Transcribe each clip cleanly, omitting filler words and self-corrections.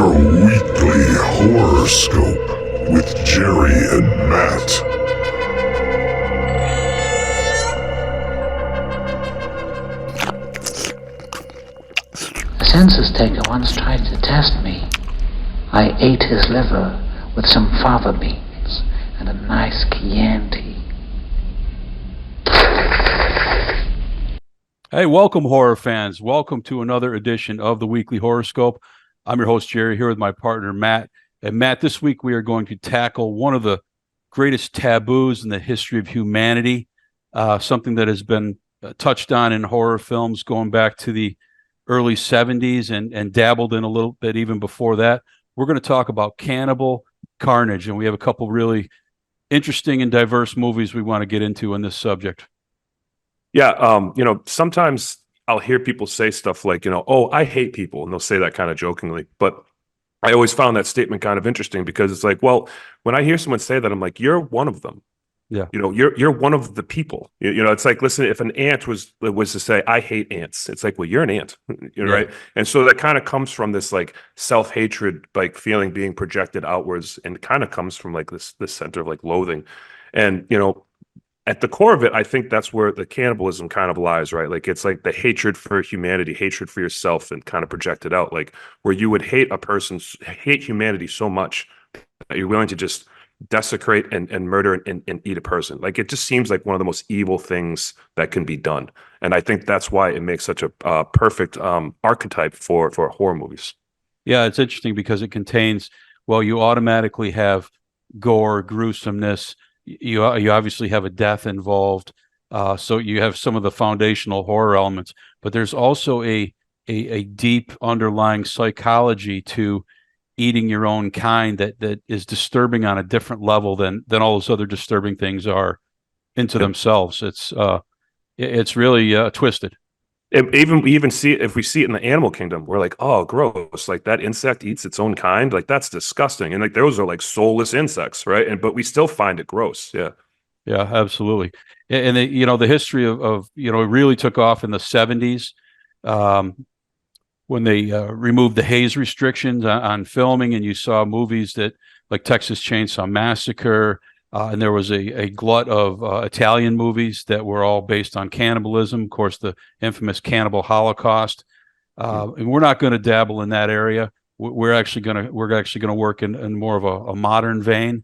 your weekly horoscope with Jerry and Matt. A census taker once tried to test me. I ate his liver with some fava beans and a nice Chianti. Hey, welcome, horror fans. Welcome to another edition of the Weekly Horoscope. I'm your host, Jerry, here with my partner, Matt. And Matt, this week we are going to tackle one of the greatest taboos in the history of humanity, something that has been touched on in horror films going back to the early 70s and dabbled in a little bit even before that. We're going to talk about Cannibal, Carnage, and we have a couple really interesting and diverse movies we want to get into on this subject. Yeah, sometimes I'll hear people say stuff like, oh, I hate people, and they'll say that kind of jokingly. But I always found that statement kind of interesting because it's like, well, when I hear someone say that, I'm like, you're one of them. Yeah. You're one of the people. It's like, listen, if an ant was to say, I hate ants, it's like, well, you're an ant, right? And so that kind of comes from this like self-hatred, like feeling being projected outwards, and kind of comes from like this center of like loathing. And at the core of it, I think that's where the cannibalism kind of lies, right? Like it's like the hatred for humanity, hatred for yourself, and kind of projected out, like where you would hate humanity so much that you're willing to just desecrate and murder and eat a person. Like it just seems like one of the most evil things that can be done. And I think that's why it makes such a perfect archetype for horror movies. Yeah, it's interesting because it contains, well, you automatically have gore, gruesomeness. You obviously have a death involved, so you have some of the foundational horror elements. But there's also a deep underlying psychology to eating your own kind that is disturbing on a different level than all those other disturbing things are into themselves. It's really twisted. We even see it, if we see it in the animal kingdom, we're like, oh, gross. Like that insect eats its own kind. Like that's disgusting. And like those are like soulless insects, right? But we still find it gross. Yeah. Yeah, absolutely. And the history of it really took off in the 70s when they removed the haze restrictions on filming, and you saw movies that like Texas Chainsaw Massacre, and there was a glut of Italian movies that were all based on cannibalism. Of course, the infamous Cannibal Holocaust. And we're not going to dabble in that area. We're actually going to work in more of a modern vein,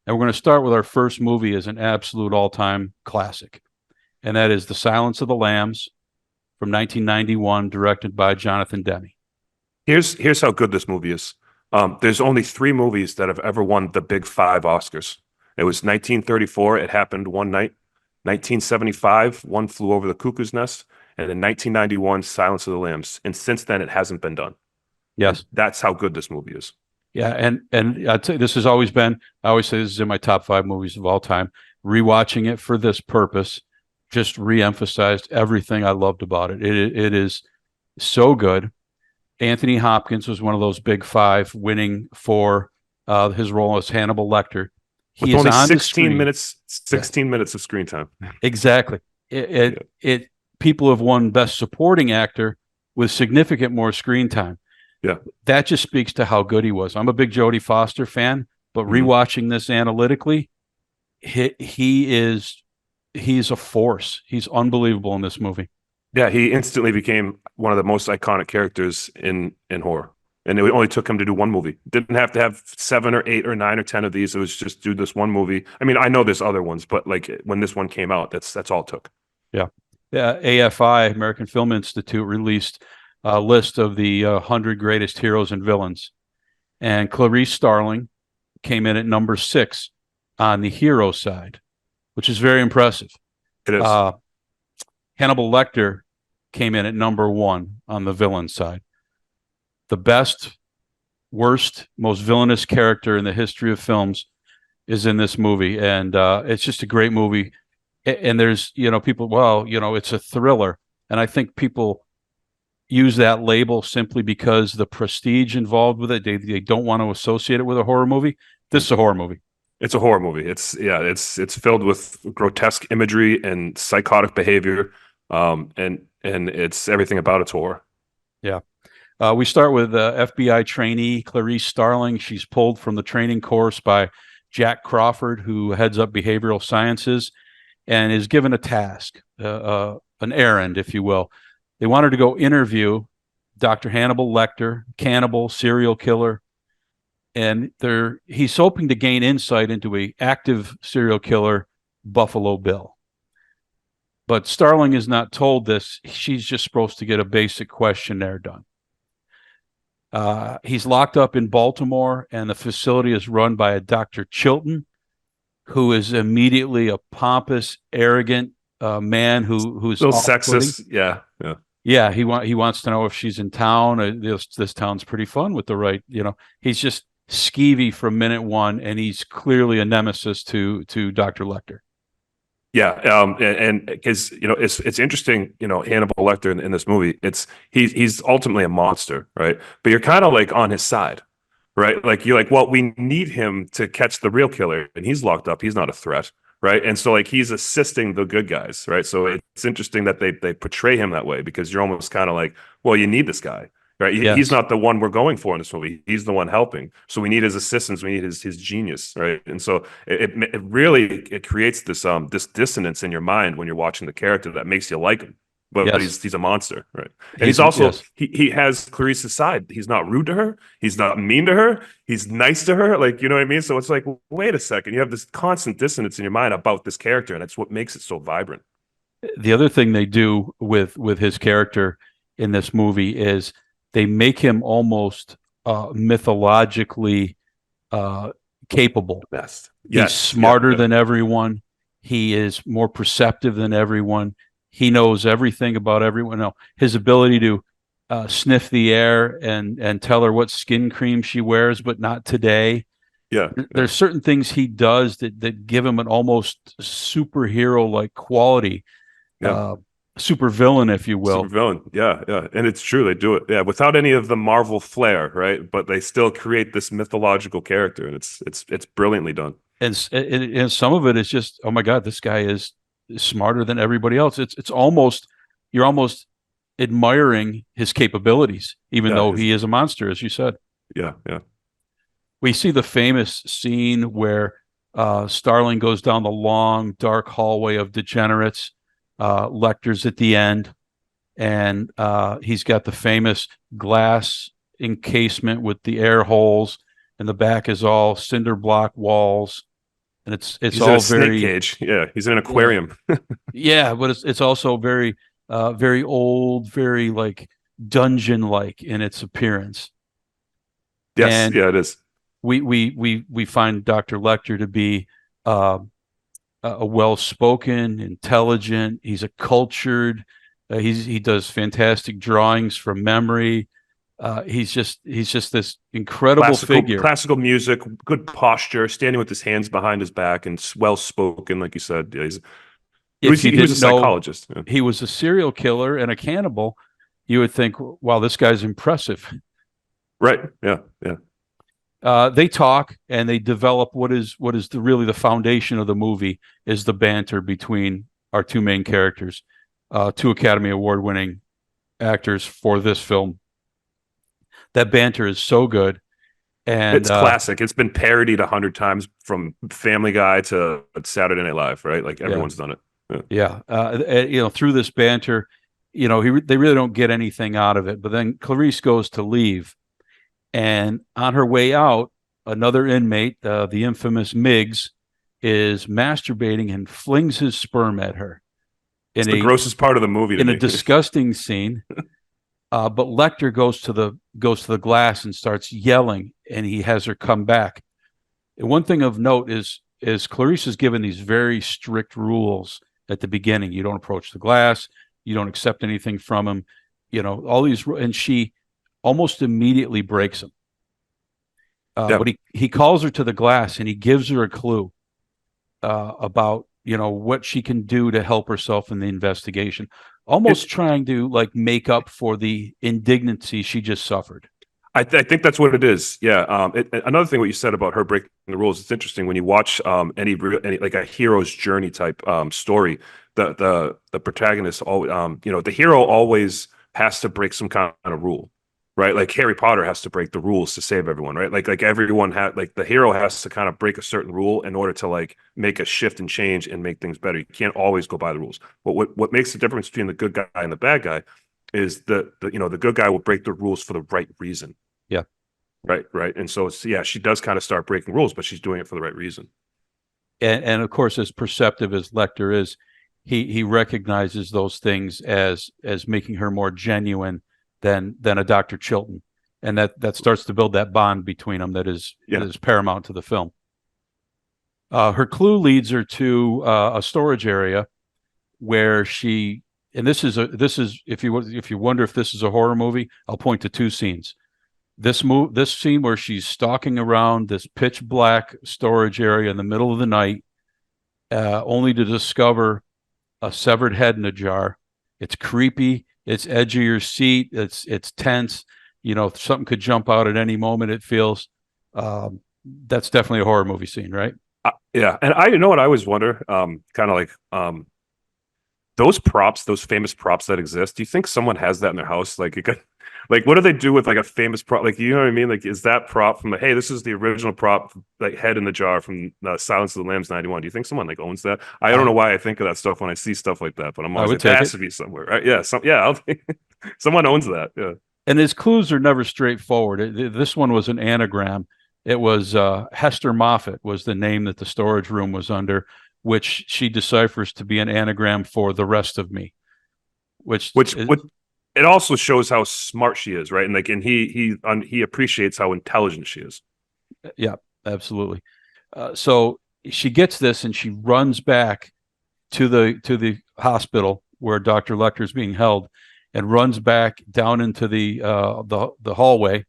and we're going to start with our first movie as an absolute all-time classic, and that is The Silence of the Lambs from 1991, directed by Jonathan Demme. Here's how good this movie is. There's only 3 movies that have ever won the Big 5 Oscars. It was 1934, It Happened One Night. 1975, One Flew Over the Cuckoo's Nest. And in 1991, Silence of the Lambs. And since then, it hasn't been done. Yes. And that's how good this movie is. Yeah, and I'd say this has always been, I always say this is in my top 5 movies of all time. Rewatching it for this purpose just reemphasized everything I loved about it. It is so good. Anthony Hopkins was one of those Big 5, winning for his role as Hannibal Lecter. With only 16 minutes of screen time. Exactly. People have won Best Supporting Actor with significant more screen time. Yeah. That just speaks to how good he was. I'm a big Jodie Foster fan, but rewatching this analytically, he's a force. He's unbelievable in this movie. Yeah, he instantly became one of the most iconic characters in horror. And it only took him to do one movie. Didn't have to have 7 or 8 or 9 or 10 of these. It was just do this one movie. I mean, I know there's other ones, but like when this one came out, that's all it took. Yeah. AFI, American Film Institute, released a list of the 100 greatest heroes and villains. And Clarice Starling came in at number 6 on the hero side, which is very impressive. It is. Hannibal Lecter came in at number 1 on the villain side. The best, worst, most villainous character in the history of films is in this movie. And it's just a great movie. And there's, people, it's a thriller. And I think people use that label simply because the prestige involved with it. They don't want to associate it with a horror movie. This is a horror movie. It's a horror movie. It's filled with grotesque imagery and psychotic behavior. And it's everything about it's horror. Yeah. We start with FBI trainee Clarice Starling. She's pulled from the training course by Jack Crawford, who heads up behavioral sciences, and is given a task, an errand, if you will. They want her to go interview Dr. Hannibal Lecter, cannibal, serial killer, and he's hoping to gain insight into an active serial killer, Buffalo Bill. But Starling is not told this. She's just supposed to get a basic questionnaire done. He's locked up in Baltimore, and the facility is run by a Dr. Chilton, who is immediately a pompous, arrogant man who's little sexist. Yeah. Yeah, he wants to know if she's in town. This town's pretty fun with the right, he's just skeevy from minute one, and he's clearly a nemesis to Dr. Lecter. Yeah, and because it's interesting, Hannibal Lecter in this movie, he's ultimately a monster, right? But you're kind of like on his side, right? Like you're like, well, we need him to catch the real killer, and he's locked up. He's not a threat, right? And so like he's assisting the good guys, right? So it's interesting that they portray him that way, because you're almost kind of like, well, you need this guy, right? Yes. He's not the one we're going for in this movie. He's the one helping. So we need his assistance. We need his genius, right? And so it really creates this dissonance in your mind when you're watching the character that makes you like him. But Yes. he's a monster, right? And he's also yes. he has Clarice's side. He's not rude to her. He's not mean to her. He's nice to her. Like, you know what I mean? So it's like, wait a second. You have this constant dissonance in your mind about this character, and that's what makes it so vibrant. The other thing they do with his character in this movie is they make him almost mythologically capable. Best. He's smarter than everyone. He is more perceptive than everyone. He knows everything about everyone. No, his ability to sniff the air and tell her what skin cream she wears, but not today. Yeah. There's certain things he does that give him an almost superhero-like quality. Yeah. Super villain, if you will. Super villain. Yeah. And it's true. They do it. Yeah. Without any of the Marvel flair, right? But they still create this mythological character, and it's brilliantly done. And some of it is just, oh my God, this guy is smarter than everybody else. It's almost, you're almost admiring his capabilities, even though he is a monster, as you said. Yeah. We see the famous scene where Starling goes down the long, dark hallway of degenerates. Lecter's at the end, and he's got the famous glass encasement with the air holes, and the back is all cinder block walls, and it's he's all in a very snake cage. Yeah, he's in an aquarium. yeah, but it's also very very old, very like dungeon like in its appearance. Yes, and it is. We find Dr. Lecter to be a well-spoken, intelligent. He's a cultured. He does fantastic drawings from memory. He's just this incredible figure. Classical music, good posture, standing with his hands behind his back, and well-spoken, like you said. Yeah, he was a psychologist. Yeah. He was a serial killer and a cannibal. You would think, wow, this guy's impressive. Right. Yeah. They talk and they develop what is really the foundation of the movie is the banter between our two main characters, two Academy Award winning actors for this film. That banter is so good, and it's classic. It's been parodied 100 times, from Family Guy to Saturday Night Live, right? Like everyone's done it. Yeah. Through this banter, they really don't get anything out of it. But then Clarice goes to leave. And on her way out, another inmate, the infamous Miggs, is masturbating and flings his sperm at her. It's the grossest part of the movie. In a disgusting scene. But Lecter goes to the glass and starts yelling, and he has her come back. And one thing of note is Clarice is given these very strict rules at the beginning. You don't approach the glass. You don't accept anything from him. All these, and she almost immediately breaks him. But he calls her to the glass, and he gives her a clue about what she can do to help herself in the investigation, almost trying to like make up for the indignancy she just suffered. I think that's what it is. Yeah. Another thing, what you said about her breaking the rules, it's interesting when you watch any like a hero's journey type story. The protagonist, the hero always has to break some kind of rule, right? Like Harry Potter has to break the rules to save everyone, right? Like everyone like the hero has to kind of break a certain rule in order to like make a shift and change and make things better. You can't always go by the rules. But what makes the difference between the good guy and the bad guy is the good guy will break the rules for the right reason. Yeah. Right. And so she does kind of start breaking rules, but she's doing it for the right reason. And of course, as perceptive as Lecter is, he recognizes those things as making her more genuine than a Dr. Chilton, and that starts to build that bond between them that is paramount to the film. Her clue leads her to a storage area where she, and this is if you wonder if this is a horror movie, I'll point to two scenes. This scene where she's stalking around this pitch black storage area in the middle of the night, only to discover a severed head in a jar. It's creepy. It's edge of your seat. It's tense. Something could jump out at any moment. It feels. That's definitely a horror movie scene, right? Yeah, and I know what I always wonder. Kind of like those props, those famous props that exist. Do you think someone has that in their house? Like what do they do with like a famous prop? Like, you know what I mean? Like, is that prop from hey, this is the original prop, like head in the jar from Silence of the Lambs '91? Do you think someone like owns that? I don't know why I think of that stuff when I see stuff like that, but I'm always like, it has to be somewhere, right? Yeah, someone owns that. Yeah. And his clues are never straightforward. This one was an anagram. It was Hester Moffat was the name that the storage room was under, which she deciphers to be an anagram for the rest of me. Which it also shows how smart she is, right? And he appreciates how intelligent she is. Yeah, absolutely. So she gets this and she runs back to the hospital where Dr. Lecter is being held, and runs back down into the hallway,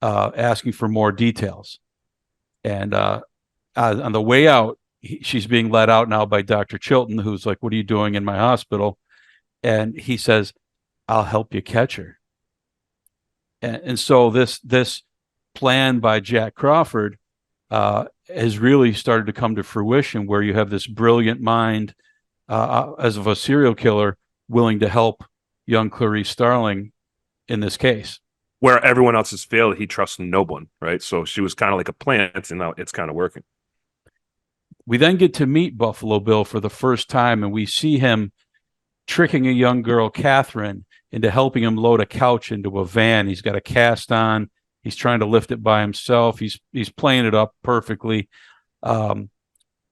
asking for more details. And on the way out, she's being let out now by Dr. Chilton, who's like, "What are you doing in my hospital?" And he says, "I'll help you catch her." And so this plan by Jack Crawford has really started to come to fruition, where you have this brilliant mind as of a serial killer willing to help young Clarice Starling in this case. Where everyone else has failed, he trusts no one, right? So she was kind of like a plant, and now it's kind of working. We then get to meet Buffalo Bill for the first time, and we see him tricking a young girl, Catherine, into helping him load a couch into a van. He's got a cast on. He's trying to lift it by himself. He's playing it up perfectly.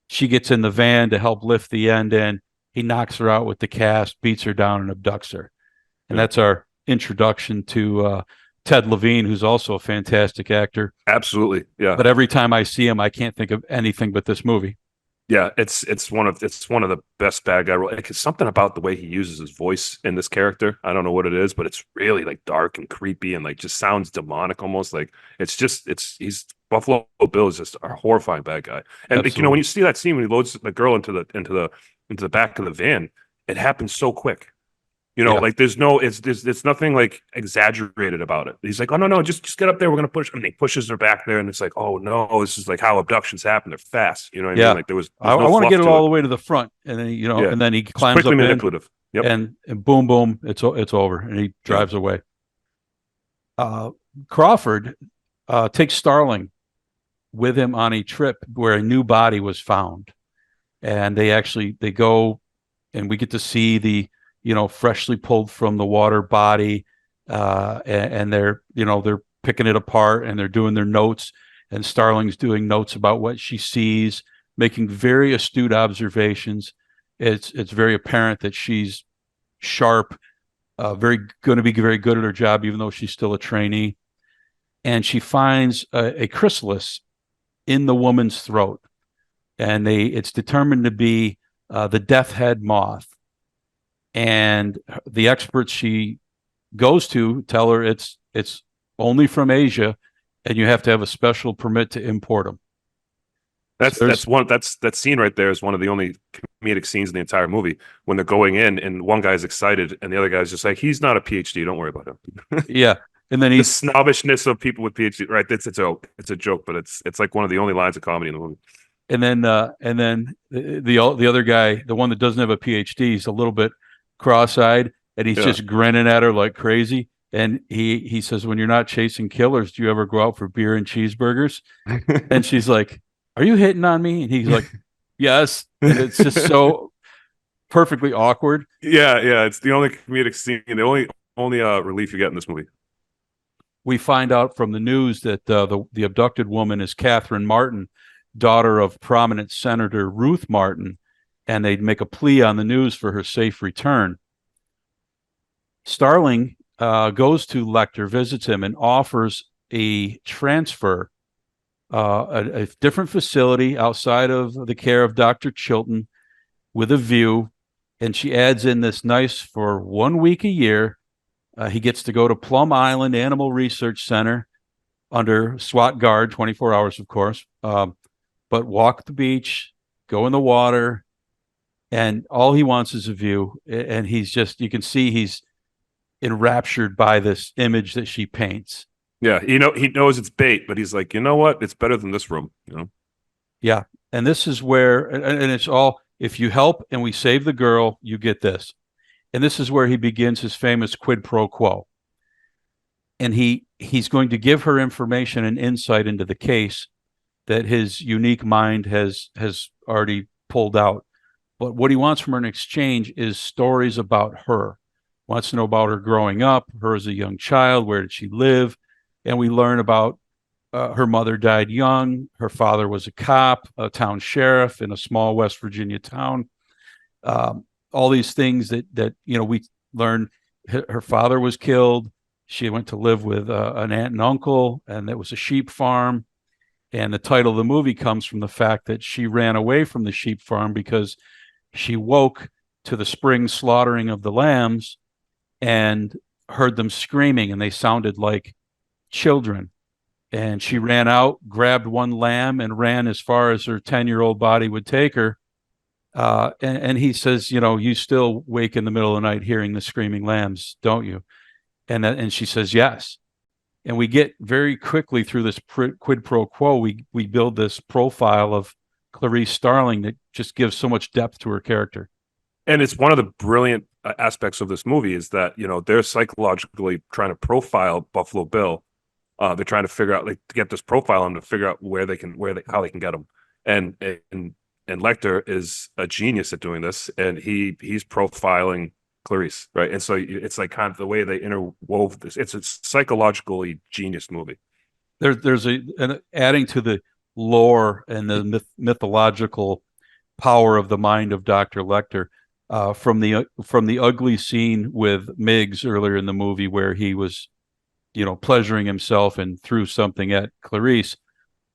She gets in the van to help lift the end in. He knocks her out with the cast, beats her down, and abducts her. And that's our introduction to Ted Levine, who's also a fantastic actor. Absolutely, yeah. But every time I see him, I can't think of anything but this movie. Yeah, it's one of the best bad guy roles. Like, it's something about the way he uses his voice in this character. I don't know what it is, but it's really like dark and creepy and like just sounds demonic almost. Like he's Buffalo Bill is just a horrifying bad guy. And like, when you see that scene when he loads the girl into the back of the van, it happens so quick. Like there's nothing like exaggerated about it. He's like, "Oh no, just get up there. We're gonna push." And he pushes her back there, and it's like, "Oh no, this is like how abductions happen. They're fast." You know what I mean? Like there's I want to get it all the way to the front, and then and then he climbs up manipulative. Yep. And boom, boom, it's over, and he drives away. Crawford takes Starling with him on a trip where a new body was found, and they go, and we get to see the freshly pulled from the water body, and they're picking it apart, and they're doing their notes, and Starling's doing notes about what she sees, making very astute observations. It's very apparent that she's sharp, going to be very good at her job, even though she's still a trainee. And she finds a chrysalis in the woman's throat, and it's determined to be the death head moth. And the experts she goes to tell her it's only from Asia, and you have to have a special permit to import them. That scene right there is one of the only comedic scenes in the entire movie, when they're going in and one guy's excited and the other guy's just like, "He's not a PhD, don't worry about him." Yeah. And then the snobbishness of people with PhD, right? It's a joke. It's a joke, but it's like one of the only lines of comedy in the movie. And then the other guy, the one that doesn't have a PhD, is a little bit cross-eyed, and he's just grinning at her like crazy. And he says, when you're not chasing killers, do you ever go out for beer and cheeseburgers? And she's like, are you hitting on me? And he's like, yes. And it's just so perfectly awkward. Yeah. It's the only comedic scene, the only relief you get in this movie. We find out from the news that the abducted woman is Catherine Martin, daughter of prominent Senator Ruth Martin, and they'd make a plea on the news for her safe return. Starling goes to Lecter, visits him, and offers a transfer, a different facility outside of the care of Dr. Chilton with a view. And she adds in this nice, for 1 week a year, he gets to go to Plum Island Animal Research Center under SWAT guard, 24 hours, of course, but walk the beach, go in the water, and all he wants is a view. And he's just, you can see he's enraptured by this image that she paints. Yeah, he knows it's bait, but he's like, you know what? It's better than this room, Yeah, and this is where, and it's all, if you help and we save the girl, you get this. And this is where he begins his famous quid pro quo. And he's going to give her information and insight into the case that his unique mind has already pulled out. But what he wants from her in exchange is stories about her. Wants to know about her growing up, her as a young child, where did she live? And we learn about her mother died young. Her father was a cop, a town sheriff in a small West Virginia town. All these things that we learn. Her father was killed. She went to live with an aunt and uncle, and it was a sheep farm. And the title of the movie comes from the fact that she ran away from the sheep farm because she woke to the spring slaughtering of the lambs and heard them screaming, and they sounded like children. And she ran out, grabbed one lamb, and ran as far as her 10-year-old body would take her. And he says, you still wake in the middle of the night hearing the screaming lambs, don't you? And she says, yes. And we get very quickly through this quid pro quo, we build this profile of Clarice Starling that just gives so much depth to her character. And it's one of the brilliant aspects of this movie is that, they're psychologically trying to profile Buffalo Bill. They're trying to figure out, to get this profile on to figure out how they can get him. And Lecter is a genius at doing this, and he's profiling Clarice, right? And so it's like kind of the way they interwove this. It's a psychologically genius movie. There's an adding to the lore and the mythological power of the mind of Dr. Lecter. From the ugly scene with Miggs earlier in the movie where he was, pleasuring himself and threw something at Clarice.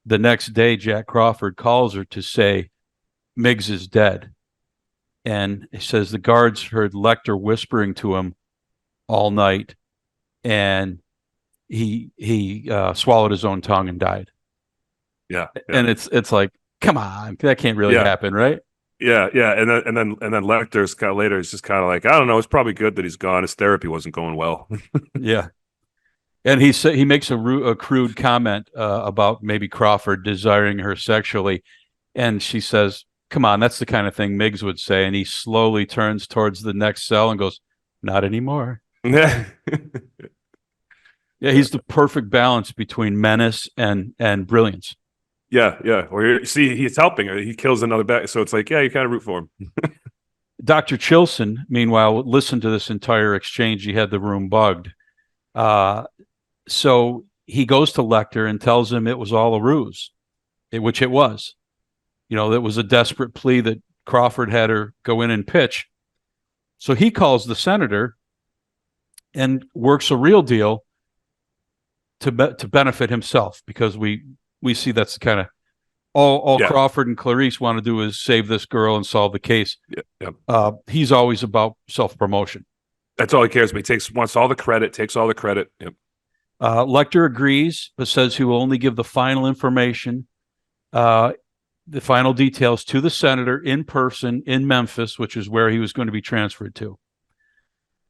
The next day, Jack Crawford calls her to say Miggs is dead. And he says the guards heard Lecter whispering to him all night, and he swallowed his own tongue and died. Yeah. And it's like, come on, that can't really happen, right? Yeah, and then Lecter's kind of later is just kind of like, I don't know, it's probably good that he's gone. His therapy wasn't going well. Yeah, and he makes a crude comment about maybe Crawford desiring her sexually, and she says, "Come on, that's the kind of thing Miggs would say." And he slowly turns towards the next cell and goes, "Not anymore." Yeah, he's the perfect balance between menace and brilliance. Yeah. Or he's helping her. He kills another bat. So it's like, yeah, you kind of root for him. Dr. Chilson, meanwhile, listened to this entire exchange. He had the room bugged. So he goes to Lecter and tells him it was all a ruse, which it was. That was a desperate plea that Crawford had her go in and pitch. So he calls the senator and works a real deal to benefit himself, because we see that's kind of all Crawford and Clarice want to do is save this girl and solve the case. Yeah. He's always about self-promotion. That's all he cares about. He wants all the credit, takes all the credit. Yep. Lecter agrees, but says he will only give the final information, the final details to the senator in person in Memphis, which is where he was going to be transferred to.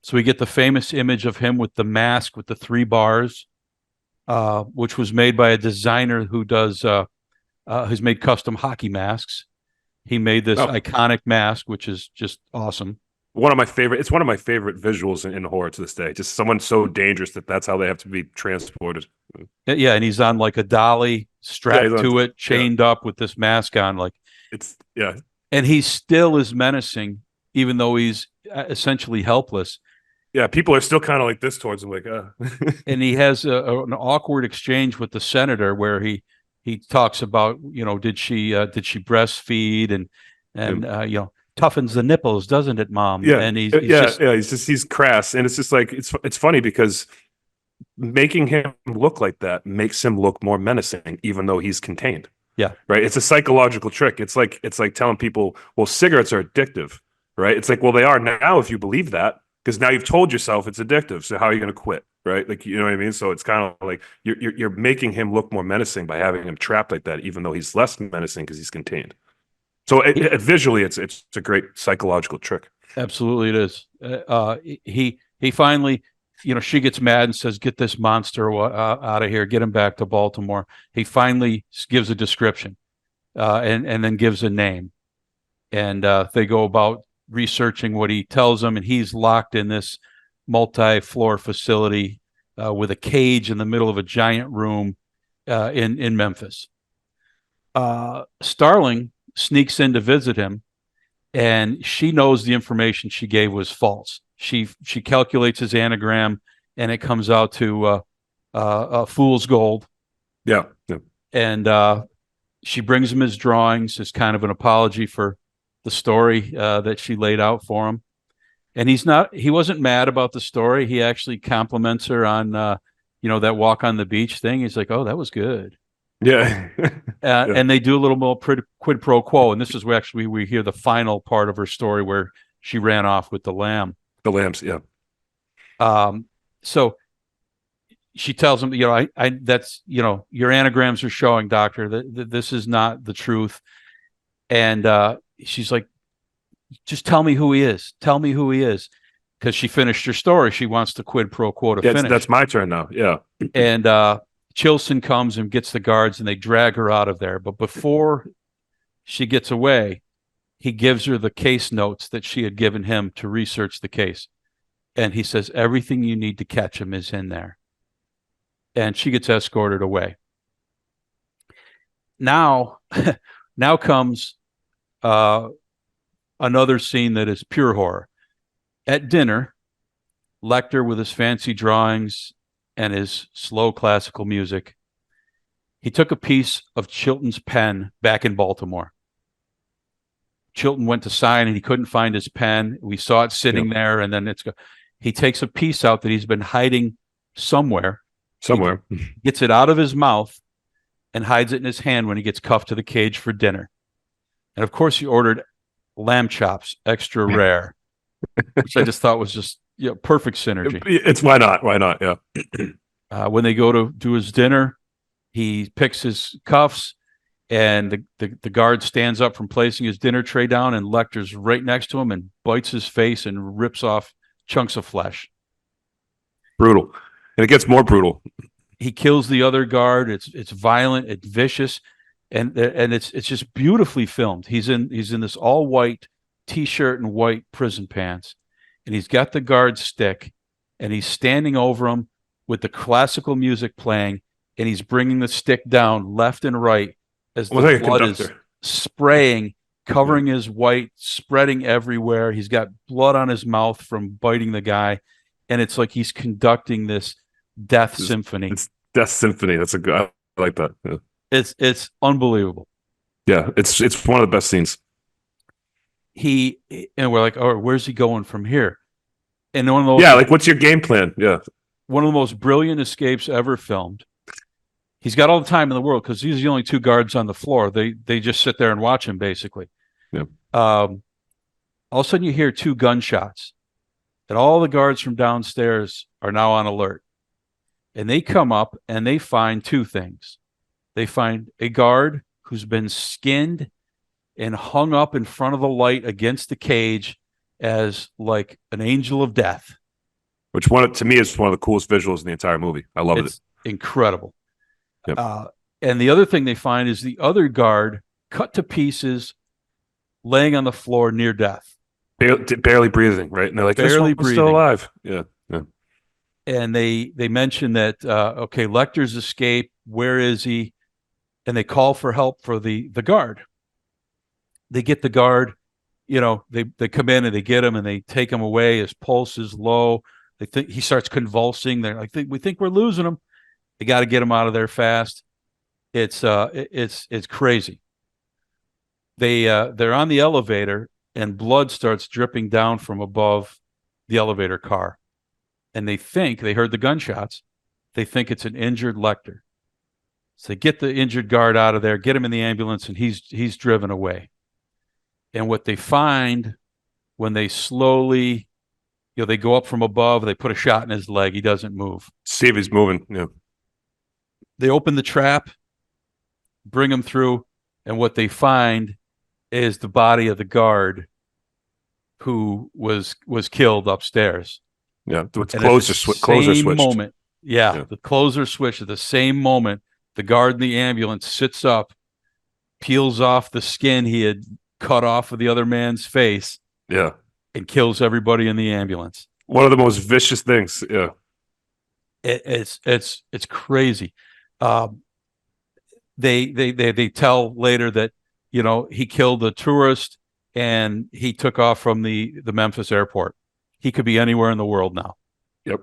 So we get the famous image of him with the mask with the 3 bars, which was made by a designer who has made custom hockey masks. He made this iconic mask, which is just awesome. It's one of my favorite visuals in horror to this day. Just someone so dangerous that's how they have to be transported. Yeah, and he's on like a dolly, Yeah, strapped to it, chained up with this mask on, like it's yeah, and he still is menacing, even though he's essentially helpless. yeah. People are still kind of like this towards him, like, And he has an awkward exchange with the senator where he talks about, did she breastfeed and toughens the nipples, doesn't it, Mom? yeah, And he's yeah, just yeah. He's crass, and it's just like it's funny because making him look like that makes him look more menacing, even though he's contained. yeah. Right. It's a psychological trick. It's like telling people, well, cigarettes are addictive, right? It's like, well, they are now if you believe that, because now you've told yourself it's addictive. So how are you going to quit? Right. Like, you know what I mean? So it's kind of like you're making him look more menacing by having him trapped like that, even though he's less menacing because he's contained. So visually, it's a great psychological trick. Absolutely, it is. He finally, she gets mad and says, "Get this monster out of here! Get him back to Baltimore." He finally gives a description, and then gives a name, and they go about researching what he tells them, and he's locked in this multi-floor facility with a cage in the middle of a giant room in Memphis. Starling sneaks in to visit him, and she knows the information she gave was false. She calculates his anagram, and it comes out to fool's gold. Yeah. Yeah. And she brings him his drawings as kind of an apology for the story that she laid out for him. And he wasn't mad about the story. He actually compliments her on that walk on the beach thing. He's like, "Oh, that was good." Yeah. Yeah. And they do a little more quid pro quo. And this is where actually we hear the final part of her story where she ran off with the lamb. The lambs. Yeah. So she tells him, that's, your anagrams are showing, doctor, that this is not the truth. And she's like, just tell me who he is. Tell me who he is. Because she finished her story. She wants the quid pro quo to finish. That's my turn now. Yeah. And Chilson comes and gets the guards, and they drag her out of there. But before she gets away, he gives her the case notes that she had given him to research the case. And he says, everything you need to catch him is in there. And she gets escorted away. Now comes another scene that is pure horror. At dinner, Lecter, with his fancy drawings and his slow classical music, he took a piece of Chilton's pen back in Baltimore. Chilton went to sign and he couldn't find his pen. We saw it sitting there, and then he takes a piece out that he's been hiding somewhere. He gets it out of his mouth and hides it in his hand when he gets cuffed to the cage for dinner. And of course, he ordered lamb chops, extra rare, which I just thought was just perfect synergy. It's why not? Yeah. When they go to do his dinner, he picks his cuffs, and the guard stands up from placing his dinner tray down, and Lecter's right next to him and bites his face and rips off chunks of flesh. Brutal. And it gets more brutal. He kills the other guard. It's violent, it's vicious, and it's just beautifully filmed. He's in this all white t-shirt and white prison pants, and he's got the guard stick, and he's standing over him with the classical music playing, and he's bringing the stick down left and right as the blood is spraying, covering his white, spreading everywhere. He's got blood on his mouth from biting the guy, and it's like he's conducting this death symphony. It's death symphony. That's I like that. Yeah. It's unbelievable. Yeah, it's one of the best scenes. And we're like, oh, where's he going from here? And one of those, like, what's your game plan? Yeah, one of the most brilliant escapes ever filmed. He's got all the time in the world because he's the only two guards on the floor. They just sit there and watch him, basically. Yeah. All of a sudden, you hear two gunshots, and all the guards from downstairs are now on alert. And they come up and they find two things. They find a guard who's been skinned and hung up in front of the light against the cage as like an angel of death. Which to me is one of the coolest visuals in the entire movie. I love it. Incredible. Yep. And the other thing they find is the other guard cut to pieces, laying on the floor near death. barely breathing, right? And they're like, this barely one's still breathing. alive. Yeah. Yeah. And they mention that okay, Lecter's escaped. Where is he? And they call for help for the guard. They get the guard. They come in and they get him and they take him away. His pulse is low. They think he starts convulsing. They're like, we think we're losing him. They got to get him out of there fast. It's crazy. They're on the elevator and blood starts dripping down from above the elevator car, and they heard the gunshots. They think it's an injured Lecter. So they get the injured guard out of there, get him in the ambulance, and he's driven away. And what they find when they slowly, they go up from above, they put a shot in his leg. He doesn't move. See if he's moving. Yeah. They open the trap, bring him through, and what they find is the body of the guard who was killed upstairs. Yeah. The And clothes at the are same switched. moment, the clothes are switched. At the same moment, the guard in the ambulance sits up, peels off the skin he had cut off of the other man's face, Yeah. and kills everybody in the ambulance. One of the most vicious things. Yeah. It's crazy. They tell later that he killed a tourist and he took off from the Memphis airport. He could be anywhere in the world now. Yep.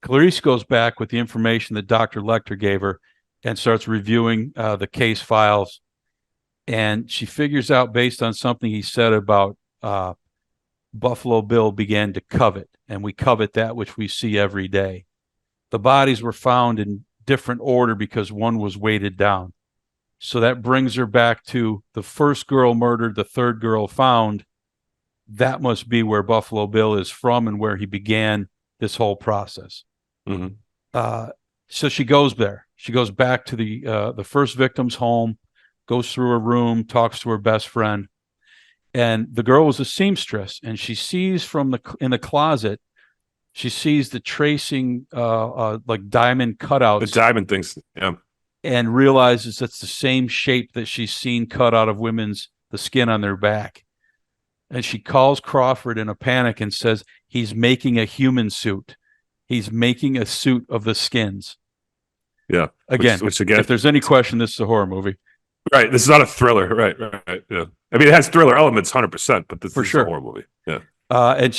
Clarice goes back with the information that Dr. Lecter gave her and starts reviewing the case files. And she figures out, based on something he said about Buffalo Bill began to covet, and we covet that which we see every day. The bodies were found in different order because one was weighted down. So that brings her back to the first girl murdered, the third girl found. That must be where Buffalo Bill is from and where he began this whole process. Mm-hmm. So she goes there. She goes back to the first victim's home, goes through her room, talks to her best friend. And the girl was a seamstress, and she sees in the closet, she sees the tracing, like diamond cutouts. The diamond things. Yeah. And realizes that's the same shape that she's seen cut out of the skin on their back. And she calls Crawford in a panic and says, he's making a human suit. He's making a suit of the skins. Yeah. Again, which again, if there's any question, this is a horror movie. Right. This is not a thriller. Right. Yeah. I mean, it has thriller elements 100%, but this is a horror movie. Yeah. And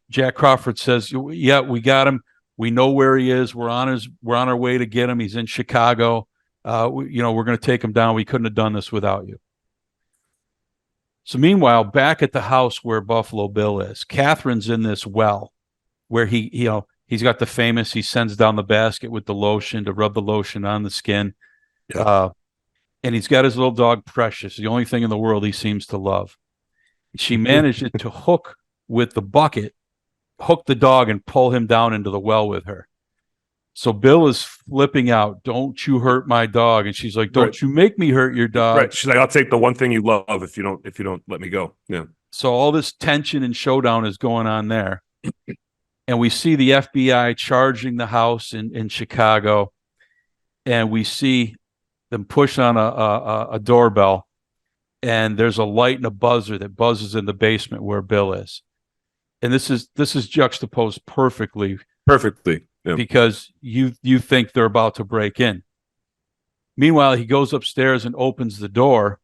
Jack Crawford says, yeah, we got him. We know where he is. We're on our way to get him. He's in Chicago. We're going to take him down. We couldn't have done this without you. So meanwhile, back at the house where Buffalo Bill is, Catherine's in this well where he's got the famous, he sends down the basket with the lotion to rub the lotion on the skin. Yeah. And he's got his little dog, Precious, the only thing in the world he seems to love. She managed to hook with the bucket, hook the dog and pull him down into the well with her. So Bill is flipping out. Don't you hurt my dog. And she's like, don't you make me hurt your dog. Right. She's like, I'll take the one thing you love if you don't let me go. Yeah. So all this tension and showdown is going on there. And we see the FBI charging the house in Chicago. And we see them push on a doorbell. And there's a light and a buzzer that buzzes in the basement where Bill is. And this is juxtaposed perfectly. Yeah. Because you think they're about to break in. Meanwhile, he goes upstairs and opens the door,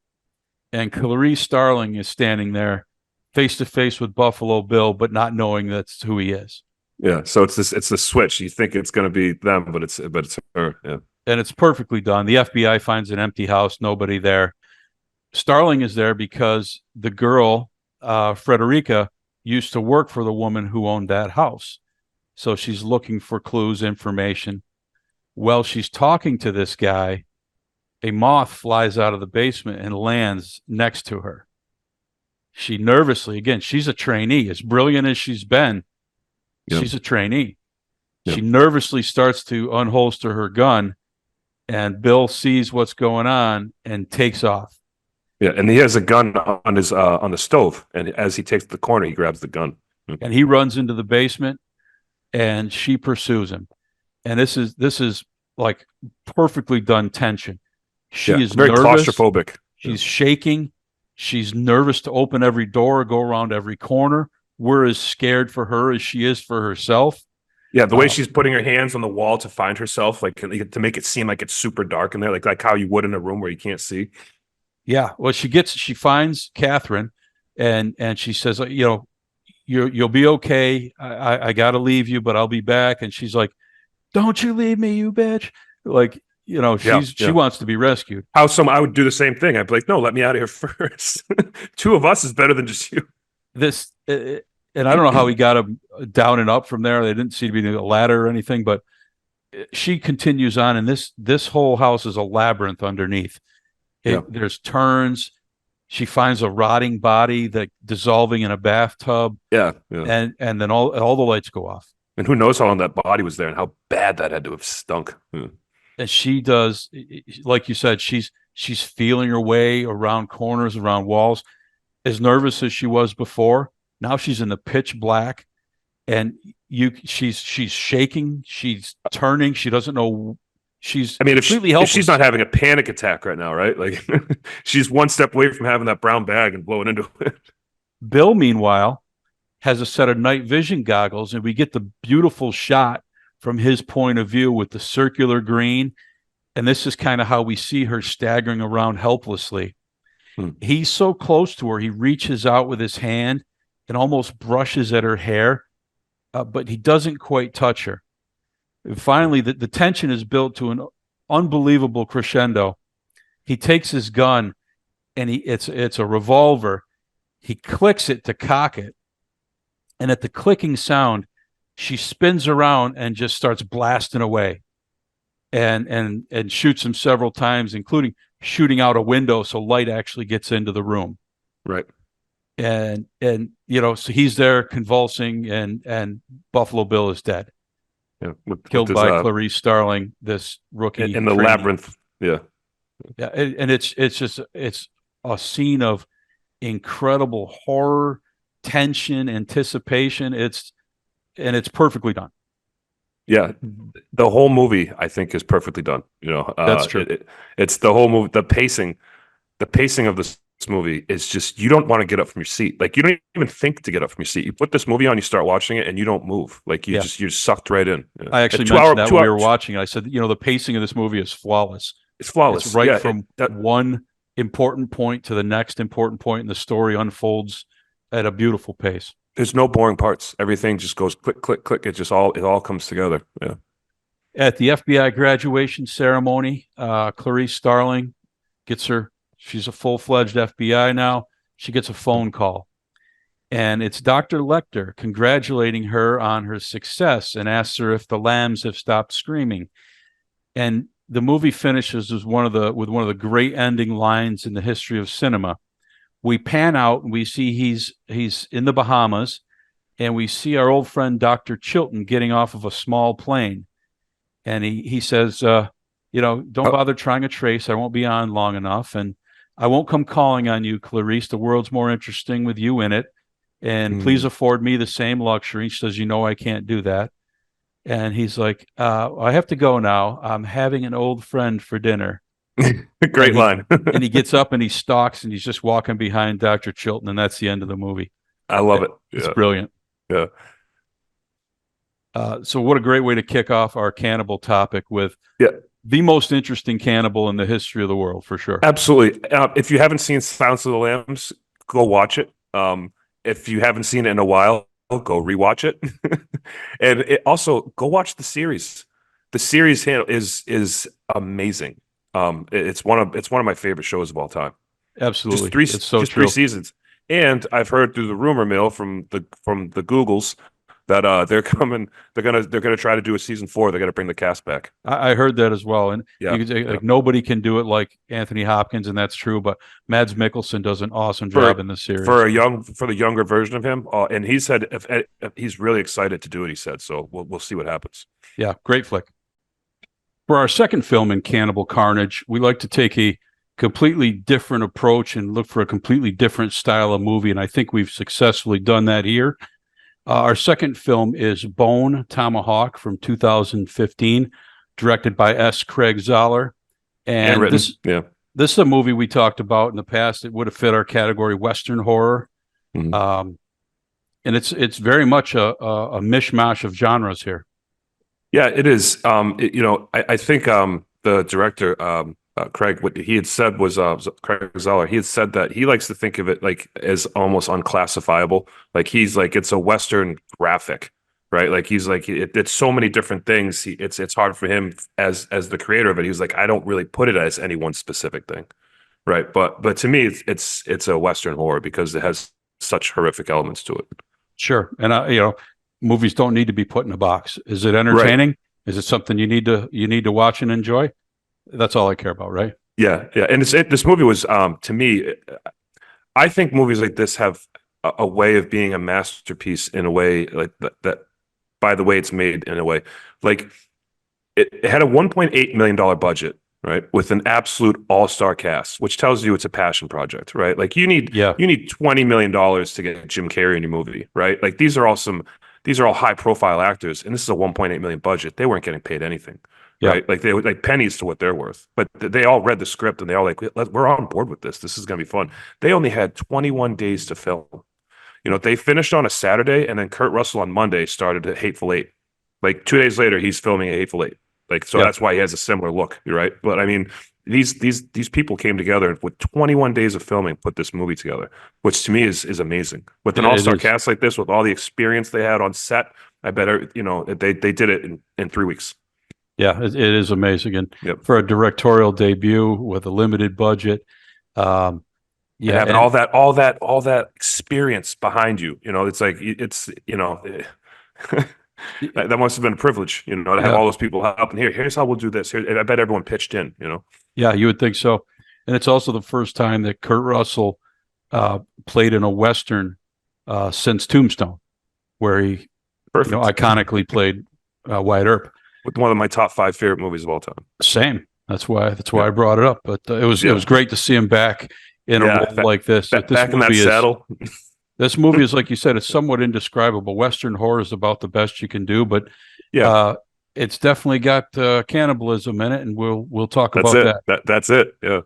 and Clarice Starling is standing there face to face with Buffalo Bill, but not knowing that's who he is. Yeah. So it's the switch. You think it's going to be them, but it's her. Yeah. And it's perfectly done. The FBI finds an empty house, nobody there. Starling is there because the girl, Frederica, used to work for the woman who owned that house. So she's looking for clues, information. While she's talking to this guy, a moth flies out of the basement and lands next to her. She nervously, again, she's a trainee. As brilliant as she's been, she's a trainee. Yep. She nervously starts to unholster her gun, and Bill sees what's going on and takes off. Yeah, and he has a gun on his on the stove, and as he takes the corner, he grabs the gun. And he runs into the basement. And she pursues him, and this is like perfectly done tension. She is very nervous. claustrophobic. She's shaking. She's nervous to open every door, go around every corner. We're as scared for her as she is for herself. Yeah, the way she's putting her hands on the wall to find herself, like to make it seem like it's super dark in there, like how you would in a room where you can't see. Yeah, well, she finds Catherine, and she says, you know, you'll be okay. I got to leave you, but I'll be back. And she's like, "Don't you leave me, you bitch!" Like, you know, she wants to be rescued. I would do the same thing. I'd be like, "No, let me out of here first. Two of us is better than just you." This, and I don't know how he got him down and up from there. They didn't seem to be a ladder or anything, but she continues on, and this whole house is a labyrinth underneath. There's turns. She finds a rotting body that dissolving in a bathtub. Yeah. And then all the lights go off. And who knows how long that body was there and how bad that had to have stunk. Yeah. And she does, like you said, she's feeling her way around corners, around walls, as nervous as she was before. Now she's in the pitch black, and she's shaking, she's turning, she doesn't know. She's completely helpless. If she's not having a panic attack right now, right? Like she's one step away from having that brown bag and blowing into it. Bill, meanwhile, has a set of night vision goggles, and we get the beautiful shot from his point of view with the circular green. And this is kind of how we see her staggering around helplessly. He's so close to her, he reaches out with his hand and almost brushes at her hair, but he doesn't quite touch her. And finally, the tension is built to an unbelievable crescendo. He takes his gun, and it's a revolver. He clicks it to cock it, and at the clicking sound, she spins around and just starts blasting away, and shoots him several times, including shooting out a window so light actually gets into the room. Right. And you know, so he's there convulsing, and Buffalo Bill is dead. Yeah, killed by Clarice Starling, this rookie in the labyrinth. Yeah, and it's a scene of incredible horror, tension, anticipation. It's perfectly done. Yeah, the whole movie I think is perfectly done. You know, that's true. It's the whole movie. The pacing of this movie is just, you don't want to get up from your seat. Like, you don't even think to get up from your seat. You put this movie on, you start watching it, and you don't move. Like, you're sucked right in. Yeah. I actually mentioned that when we were watching. I said, you know, the pacing of this movie is flawless. It's flawless. It's right from one important point to the next important point, and the story unfolds at a beautiful pace. There's no boring parts. Everything just goes click, click, click. It all comes together. Yeah. At the FBI graduation ceremony, Clarice Starling gets her. She's a full-fledged FBI now. She gets a phone call, and it's Dr. Lecter congratulating her on her success and asks her if the lambs have stopped screaming. And the movie finishes with one of the great ending lines in the history of cinema. We pan out and we see he's in the Bahamas, and we see our old friend Dr. Chilton getting off of a small plane, and he says, you know, don't bother trying a trace. I won't be on long enough, and I won't come calling on you, Clarice. The world's more interesting with you in it. And please afford me the same luxury. She says, you know, I can't do that. And he's like, I have to go now. I'm having an old friend for dinner. Great line. And he gets up and he stalks, and he's just walking behind Dr. Chilton. And that's the end of the movie. I love it. It's brilliant. Yeah. So what a great way to kick off our cannibal topic with the most interesting cannibal in the history of the world, for sure. Absolutely. If you haven't seen Silence of the Lambs, go watch it. If you haven't seen it in a while, go rewatch it. And also go watch the series. The series is amazing. It's one of my favorite shows of all time. Absolutely. Just three seasons. And I've heard through the rumor mill from the Googles that they're gonna try to do a season 4. They're gonna bring the cast back. I heard that as well, and you can say, like, nobody can do it like Anthony Hopkins, and that's true. But Mads Mikkelsen does an awesome job in the series for the younger version of him. And he said if he's really excited to do it. He said so. We'll see what happens. Yeah, great flick. For our second film in Cannibal Carnage, we like to take a completely different approach and look for a completely different style of movie, and I think we've successfully done that here. Our second film is Bone, Tomahawk from 2015, directed by S. Craig Zahler. And this is a movie we talked about in the past. It would have fit our category Western horror. Mhm. And it's very much a mishmash of genres here. Yeah, it is. I think the director Craig, what he had said was Craig Zeller. He had said that he likes to think of it like as almost unclassifiable. Like he's like it's a Western graphic, right? Like he's like it's so many different things. It's hard for him as the creator of it. He was like, I don't really put it as any one specific thing, right? But to me, it's a Western horror because it has such horrific elements to it. Sure. And movies don't need to be put in a box. Is it Right. entertaining? Is it something you need to watch and enjoy? That's all I care about, right? Yeah, yeah. And this movie was to me, I think movies like this have a way of being a masterpiece in a way like that by the way it's made in a way. Like it had a $1.8 million budget, right? With an absolute all-star cast, which tells you it's a passion project, right? Like you need Yeah. $20 million to get Jim Carrey in your movie, right? Like these are all high-profile actors, and this is a 1.8 million budget. They weren't getting paid anything. Yeah. Right, like they were like pennies to what they're worth, but they all read the script and they all like, we're on board with this. This is gonna be fun. They only had 21 days to film. They finished on a Saturday, and then Kurt Russell on Monday started at Hateful Eight. Like 2 days later, he's filming a Hateful Eight. Like so, Yeah. that's why he has a similar look, right? But I mean, these people came together with 21 days of filming, put this movie together, which to me is amazing. With an It all-star is. cast like this, with all the experience they had on set, I bet they did it in 3 weeks. Yeah, it is amazing. And Yep. for a directorial debut with a limited budget, And yeah, having and all that experience behind you, it's like that must have been a privilege, to have Yeah. all those people helping. Here's how we'll do this. Here, I bet everyone pitched in. yeah, you would think so. And it's also the first time that Kurt Russell played in a Western since Tombstone, where he Perfect. iconically played Wyatt Earp. With one of my top 5 favorite movies of all time. Same. That's why Yeah. I brought it up. But it was great to see him back in a role like this. This Back in that movie saddle. This movie is, like you said, it's somewhat indescribable. Western horror is about the best you can do, but Yeah, it's definitely got cannibalism in it, and we'll talk that's about it. that. That's it. Yeah.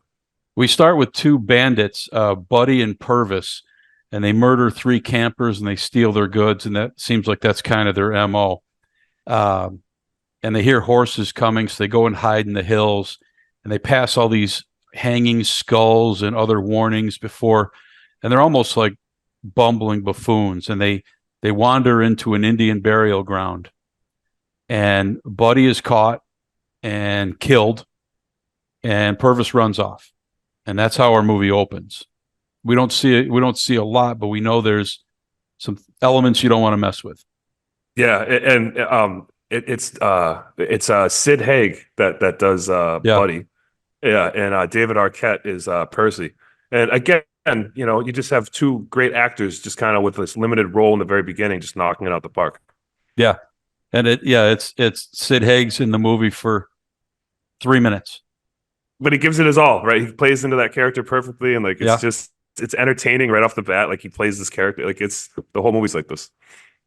We start with two bandits, Buddy and Purvis, and they murder 3 campers and they steal their goods, and that seems like that's kind of their MO. And they hear horses coming, so they go and hide in the hills, and they pass all these hanging skulls and other warnings before, and they're almost like bumbling buffoons, and they wander into an Indian burial ground, and Buddy is caught and killed, and Purvis runs off, and that's how our movie opens. We don't see a lot, but we know there's some elements you don't want to mess with. Yeah, and it's Sid Haig that does Buddy. Yeah, and David Arquette is Percy. And again, you just have 2 great actors just kind of with this limited role in the very beginning, just knocking it out the park. Yeah. And it's Sid Haig's in the movie for 3 minutes. But he gives it his all, right? He plays into that character perfectly, and like it's entertaining right off the bat. Like he plays this character, like it's the whole movie's like this.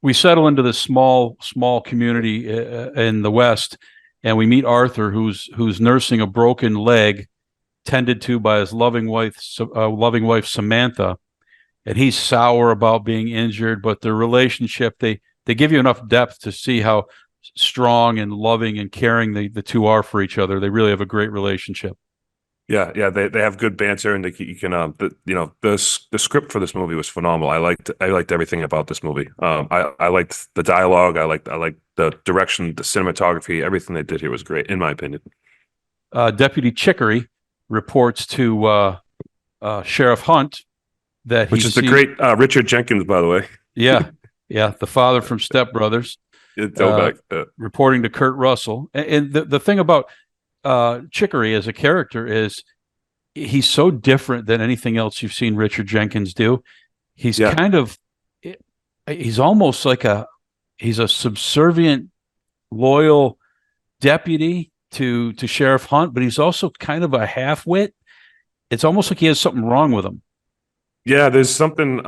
We settle into this small community in the West, and we meet Arthur, who's nursing a broken leg, tended to by his loving wife Samantha, and he's sour about being injured. But their relationship, they give you enough depth to see how strong and loving and caring the 2 are for each other. They really have a great relationship. Yeah, they have good banter, and you can the script for this movie was phenomenal. I liked everything about this movie. I liked the dialogue. I liked the direction, the cinematography, everything they did here was great, in my opinion. Deputy Chicory reports to Sheriff Hunt that which is the great Richard Jenkins, by the way. Yeah, the father from Step Brothers. Reporting to Kurt Russell, and the thing about Chicory as a character is he's so different than anything else you've seen Richard Jenkins do. He's he's almost like he's a subservient, loyal deputy to Sheriff Hunt, but he's also kind of a half-wit. It's almost like he has something wrong with him. Yeah, there's something.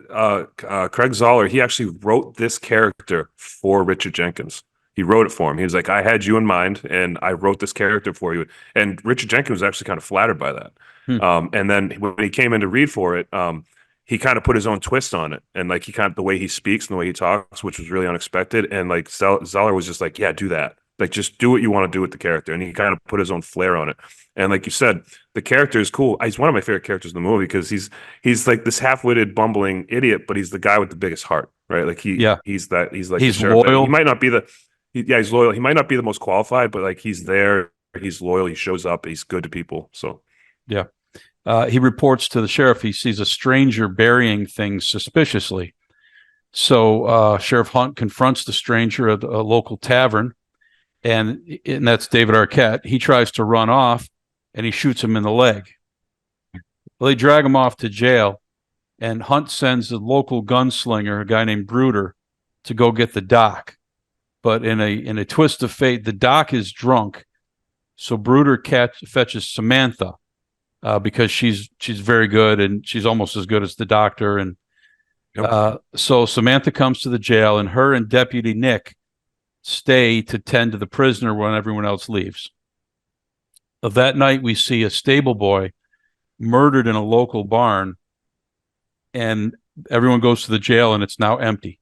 Craig Zoller, he actually wrote this character for Richard Jenkins. He wrote it for him. He was like, I had you in mind, and I wrote this character for you. And Richard Jenkins was actually kind of flattered by that. And then when he came in to read for it, he kind of put his own twist on it, and like he kind of the way he speaks and the way he talks, which was really unexpected. And like Zeller was just like, yeah, do that. Like, just do what you want to do with the character. And he kind of put his own flair on it. And like you said, the character is cool. He's one of my favorite characters in the movie because he's like this half-witted, bumbling idiot, but he's the guy with the biggest heart, right? Like he's like he's the sheriff. loyal. He might not be he's loyal. He might not be the most qualified, but like he's there. He's loyal. He shows up. He's good to people. So yeah. He reports to the sheriff he sees a stranger burying things suspiciously. So Sheriff Hunt confronts the stranger at a local tavern, and that's David Arquette. He tries to run off, and he shoots him in the leg. Well, they drag him off to jail, and Hunt sends a local gunslinger, a guy named Bruder, to go get the doc. But in a twist of fate, the doc is drunk, so Bruder fetches Samantha. Because she's very good and she's almost as good as the doctor. And so Samantha comes to the jail, and her and Deputy Nick stay to tend to the prisoner when everyone else leaves. Of that night, we see a stable boy murdered in a local barn, and everyone goes to the jail, and it's now empty.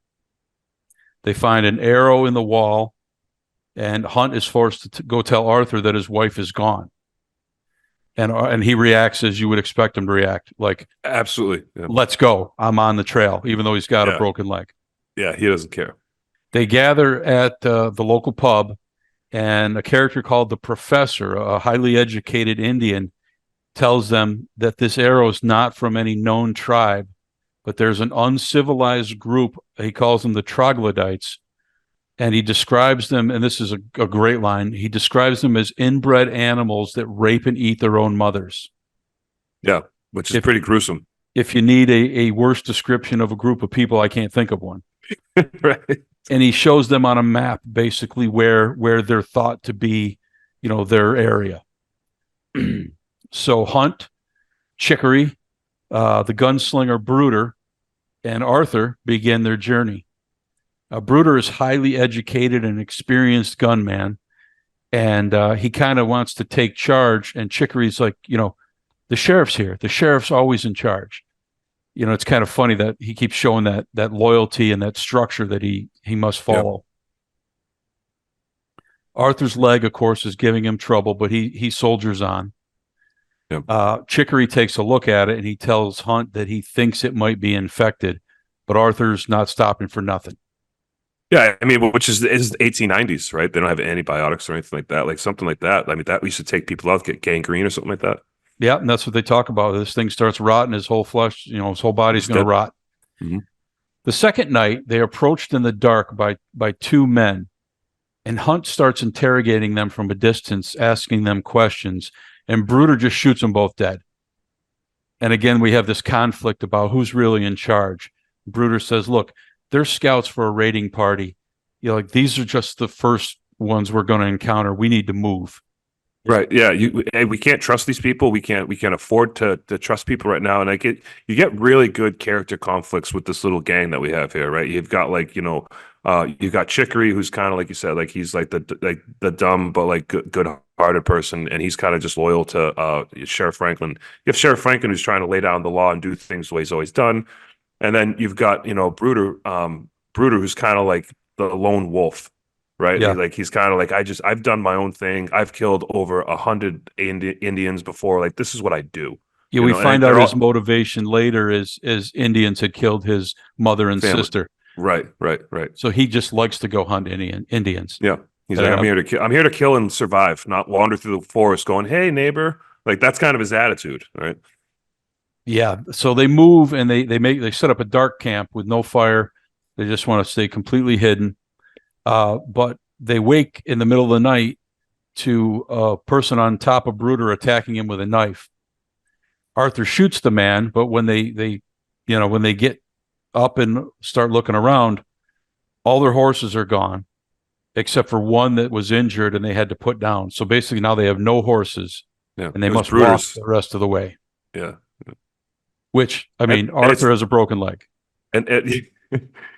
They find an arrow in the wall, and Hunt is forced to go tell Arthur that his wife is gone. And he reacts as you would expect him to react, like, absolutely, let's go. I'm on the trail, even though he's got a broken leg. Yeah, he doesn't care. They gather at the local pub, and a character called the Professor, a highly educated Indian, tells them that this arrow is not from any known tribe, but there's an uncivilized group. He calls them the troglodytes. And he describes them, and this is a great line, he describes them as inbred animals that rape and eat their own mothers. Yeah, which is pretty gruesome. If you need a worse description of a group of people, I can't think of one. Right. And he shows them on a map basically where they're thought to be, their area. So Hunt, Chicory, the gunslinger Bruder, and Arthur begin their journey. Bruder is highly educated and experienced gunman, and he kind of wants to take charge. And Chicory's like, the sheriff's here. The sheriff's always in charge. It's kind of funny that he keeps showing that loyalty and that structure that he must follow. Yep. Arthur's leg, of course, is giving him trouble, but he soldiers on. Yep. Chicory takes a look at it, and he tells Hunt that he thinks it might be infected, but Arthur's not stopping for nothing. Yeah, I mean, which is 1890s, right? They don't have antibiotics or anything like that. Like something like that. I mean, that we used to take people out, get gangrene or something like that. Yeah, and that's what they talk about. This thing starts rotting, his whole flesh, his whole body's going to rot. Mm-hmm. The second night, they approached in the dark by two men, and Hunt starts interrogating them from a distance, asking them questions, and Bruder just shoots them both dead. And again, we have this conflict about who's really in charge. Bruder says, look, they're scouts for a raiding party. These are just the first ones we're going to encounter. We need to move. Right. Yeah. We can't trust these people. We can't afford to trust people right now. And you get really good character conflicts with this little gang that we have here, right? You've got you've got Chicory, who's kind of like you said, like he's like the dumb but like good-hearted person, and he's kind of just loyal to Sheriff Franklin. You have Sheriff Franklin, who's trying to lay down the law and do things the way he's always done. And then you've got, Bruder, who's kind of like the lone wolf, right? Yeah. He's kind of like, I've done my own thing. I've killed over 100 Indians before. Like, this is what I do. Yeah, we find out his motivation later is Indians had killed his mother and sister. Right. So he just likes to go hunt Indians. Yeah. He's like, I'm here to kill and survive, not wander through the forest going, hey, neighbor. Like, that's kind of his attitude, right? Yeah, so they move and they set up a dark camp with no fire. They just want to stay completely hidden. But they wake in the middle of the night to a person on top of Bruder attacking him with a knife. Arthur shoots the man, but when they get up and start looking around, all their horses are gone, except for one that was injured and they had to put down. So basically now they have no horses, and they must walk the rest of the way. Yeah. Which, I mean, Arthur has a broken leg. And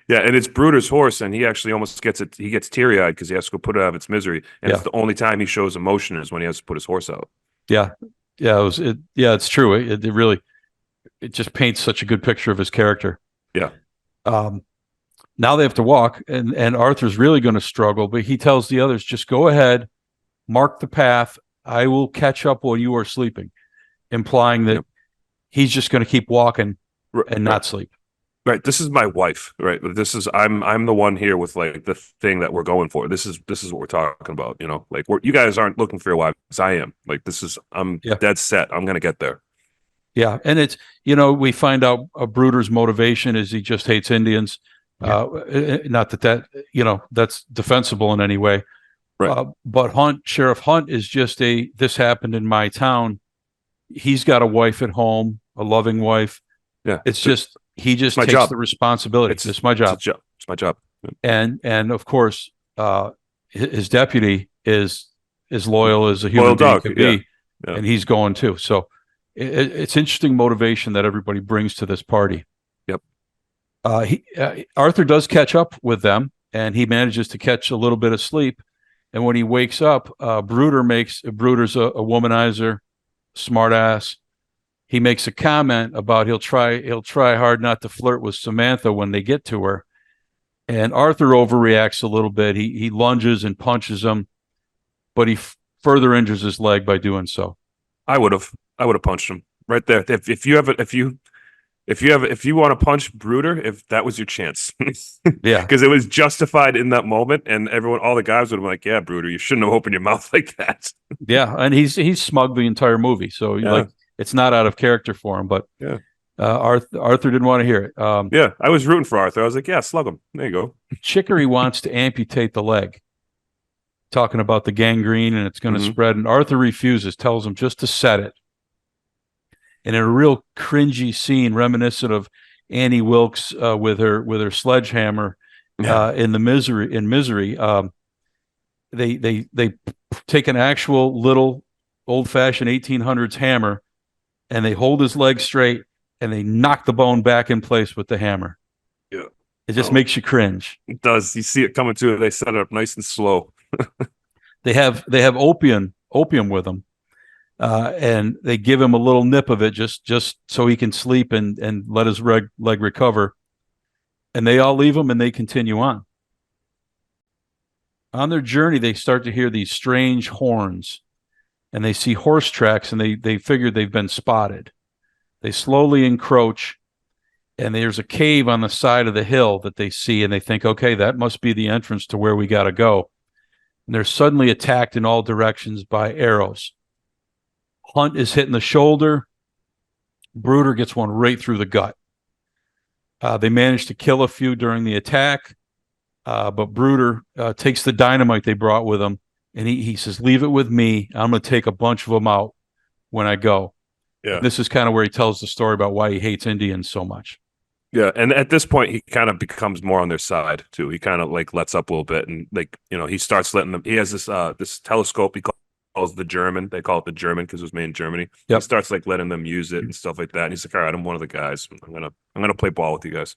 Yeah, and it's Bruder's horse, and he actually almost gets it. He gets teary eyed because he has to go put it out of its misery, and Yeah. it's the only time he shows emotion is when he has to put his horse out. Yeah. Yeah. Yeah, it's true. It really, it just paints such a good picture of his character. Yeah. Now they have to walk, and Arthur's really going to struggle, but he tells the others, just go ahead, mark the path. I will catch up while you are sleeping, implying that he's just going to keep walking and not sleep. Right. This is my wife. Right. This is I'm the one here with like the thing that we're going for. This is what we're talking about. You know, like you guys aren't looking for your wives. I am. Like I'm dead set. I'm gonna get there. Yeah, and it's we find out Bruder's motivation is he just hates Indians. Not that that's defensible in any way. Right. But Sheriff Hunt is just this happened in my town. He's got a wife at home, a loving wife. Yeah. It's just he just takes job. the responsibility. It's my job. It's my job. And of course, his deputy is as loyal as a human being could be, and he's going too. So it's interesting motivation that everybody brings to this party. Yep. Arthur does catch up with them, and he manages to catch a little bit of sleep. And when he wakes up, Bruder's a womanizer, smartass. He makes a comment about he'll try hard not to flirt with Samantha when they get to her. And Arthur overreacts a little bit. He lunges and punches him, but he further injures his leg by doing so. I would have punched him right there. If you want to punch Bruder, if that was your chance. Yeah. Because it was justified in that moment, and all the guys would have been like, yeah, Bruder, you shouldn't have opened your mouth like that. Yeah, and he's smug the entire movie. So like it's not out of character for him, but Arthur didn't want to hear it. I was rooting for Arthur. I was like, yeah, slug him. There you go. Chicory wants to amputate the leg, talking about the gangrene and it's going to spread. And Arthur refuses, tells him just to set it. And in a real cringy scene, reminiscent of Annie Wilkes with her sledgehammer in Misery, they take an actual little old-fashioned 1800s hammer and they hold his leg straight and they knock the bone back in place with the hammer. Yeah. It just makes you cringe. It does. You see it coming too. They set it up nice and slow. They have opium with them, and they give him a little nip of it just so he can sleep and let his leg recover. And they all leave him and they continue on. On their journey, they start to hear these strange horns, and they see horse tracks, and they figure they've been spotted. They slowly encroach, and there's a cave on the side of the hill that they see, and they think, okay, that must be the entrance to where we got to go. And they're suddenly attacked in all directions by arrows. Hunt is hit in the shoulder. Bruder gets one right through the gut. They manage to kill a few during the attack, but Bruder takes the dynamite they brought with him, and he says, leave it with me. I'm going to take a bunch of them out when I go. Yeah. This is kind of where he tells the story about why he hates Indians so much. Yeah, and at this point, he kind of becomes more on their side too. He kind of like lets up a little bit, and he starts letting them. He has this telescope he calls the German. They call it the German because it was made in Germany. Yep. He starts like letting them use it and stuff like that. And he's like, all right, I'm one of the guys. I'm gonna play ball with you guys.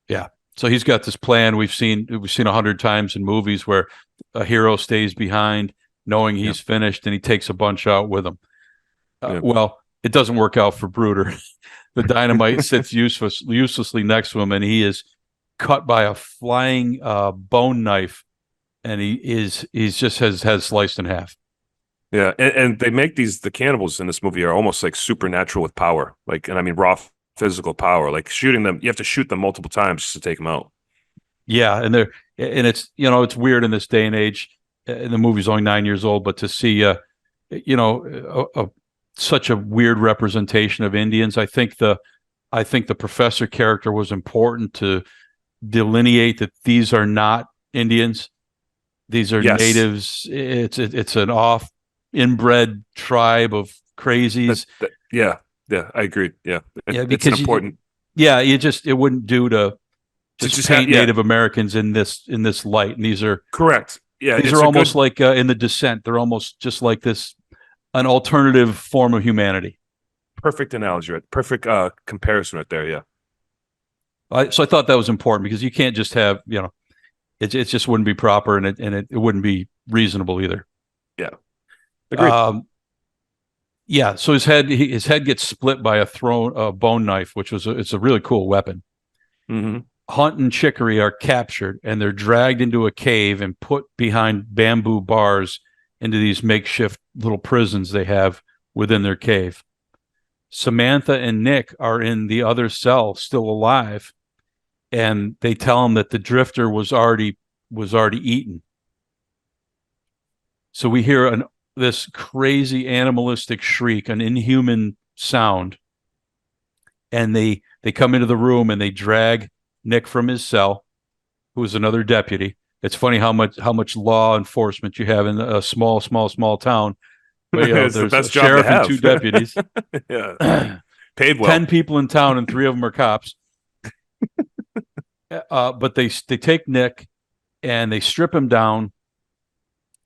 Yeah. So he's got this plan we've seen 100 times in movies where a hero stays behind, knowing he's finished, and he takes a bunch out with him. Well, it doesn't work out for Bruder. The dynamite sits uselessly next to him, and he is cut by a flying bone knife, and he's just has sliced in half. Yeah, and they make the cannibals in this movie are almost like supernatural with power, raw physical power. Like shooting them, you have to shoot them multiple times just to take them out. Yeah, and it's it's weird in this day and age. And the movie's only 9 years old, but to see such a weird representation of Indians. I think the professor character was important to delineate that these are not Indians. These are natives. It's an inbred tribe of crazies. Yeah, I agree. Yeah, because it's important. It wouldn't do to just paint Native Americans in this light. And these are correct. Yeah, these are almost like in The Descent. They're almost just like this. An alternative form of humanity. Perfect analogy, right? Perfect comparison right there. Yeah. So I thought that was important because you can't just have, it just wouldn't be proper, and it wouldn't be reasonable either. Yeah. Agreed. Yeah. So his head gets split by a bone knife, it's a really cool weapon. Mm-hmm. Hunt and Chicory are captured, and they're dragged into a cave and put behind bamboo bars into these makeshift little prisons they have within their cave. Samantha and Nick are in the other cell, still alive, and they tell him that the drifter was already eaten. So we hear this crazy animalistic shriek, an inhuman sound, and they come into the room and they drag Nick from his cell, who is another deputy. It's funny how much law enforcement you have in a small town. But, It's the there's best a job to sheriff and have. 2 deputies. Yeah. Paid well. 10 people in town, and 3 of them are cops. But they take Nick and they strip him down.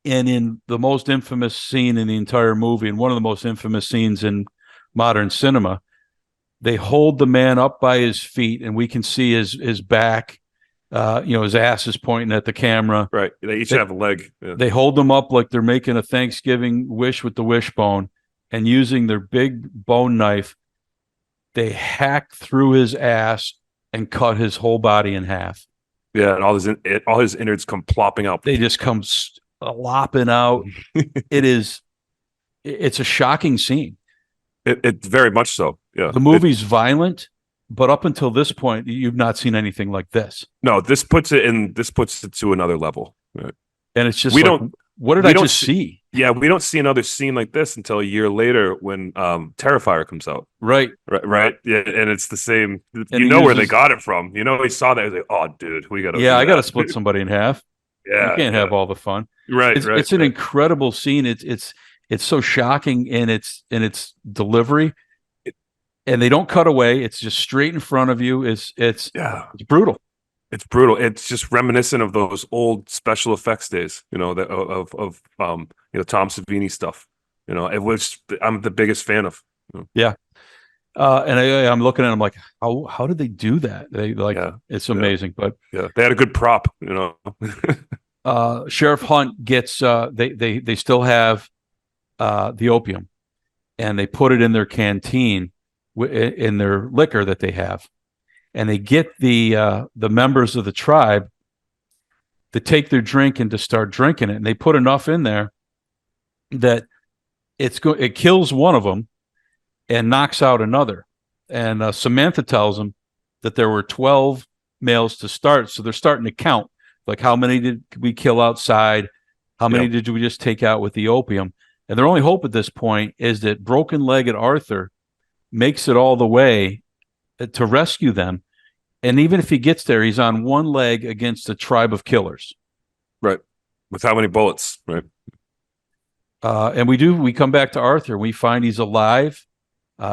And in the most infamous scene in the entire movie, and one of the most infamous scenes in modern cinema, they hold the man up by his feet, and we can see his back. His ass is pointing at the camera. Right. They each have a leg. Yeah. They hold him up like they're making a Thanksgiving wish with the wishbone, and using their big bone knife, they hack through his ass and cut his whole body in half. Yeah, and all his innards come plopping out. They just come lopping out. It's a shocking scene. It very much so. Yeah. The movie's violent, but up until this point, you've not seen anything like this. No, this puts it to another level. Right. And it's just what did I just see? Yeah, we don't see another scene like this until a year later when Terrifier comes out. Right. Yeah, and it's the same. And where they got it from. He saw that. He was like, "Oh, dude, we got to." Yeah, I got to split somebody in half. Yeah, you can't have all the fun. Right. It's an incredible scene. It's so shocking in its delivery, and they don't cut away. It's just straight in front of you. It's brutal. It's brutal. It's just reminiscent of those old special effects days, of Tom Savini stuff. It was I'm the biggest fan of. Yeah. And I'm looking at them like, how did they do that? It's amazing. But yeah, they had a good prop. Sheriff Hunt gets they still have the opium, and they put it in their canteen in their liquor that they have. And they get the members of the tribe to take their drink and to start drinking it. And they put enough in there that it kills one of them and knocks out another. And Samantha tells them that there were 12 males to start. So they're starting to count, like how many did we kill outside? How many did we just take out with the opium? And their only hope at this point is that broken-legged Arthur makes it all the way to rescue them. And even if he gets there, he's on one leg against a tribe of killers. Right. With how many bullets? Right. And we come back to Arthur. We find he's alive.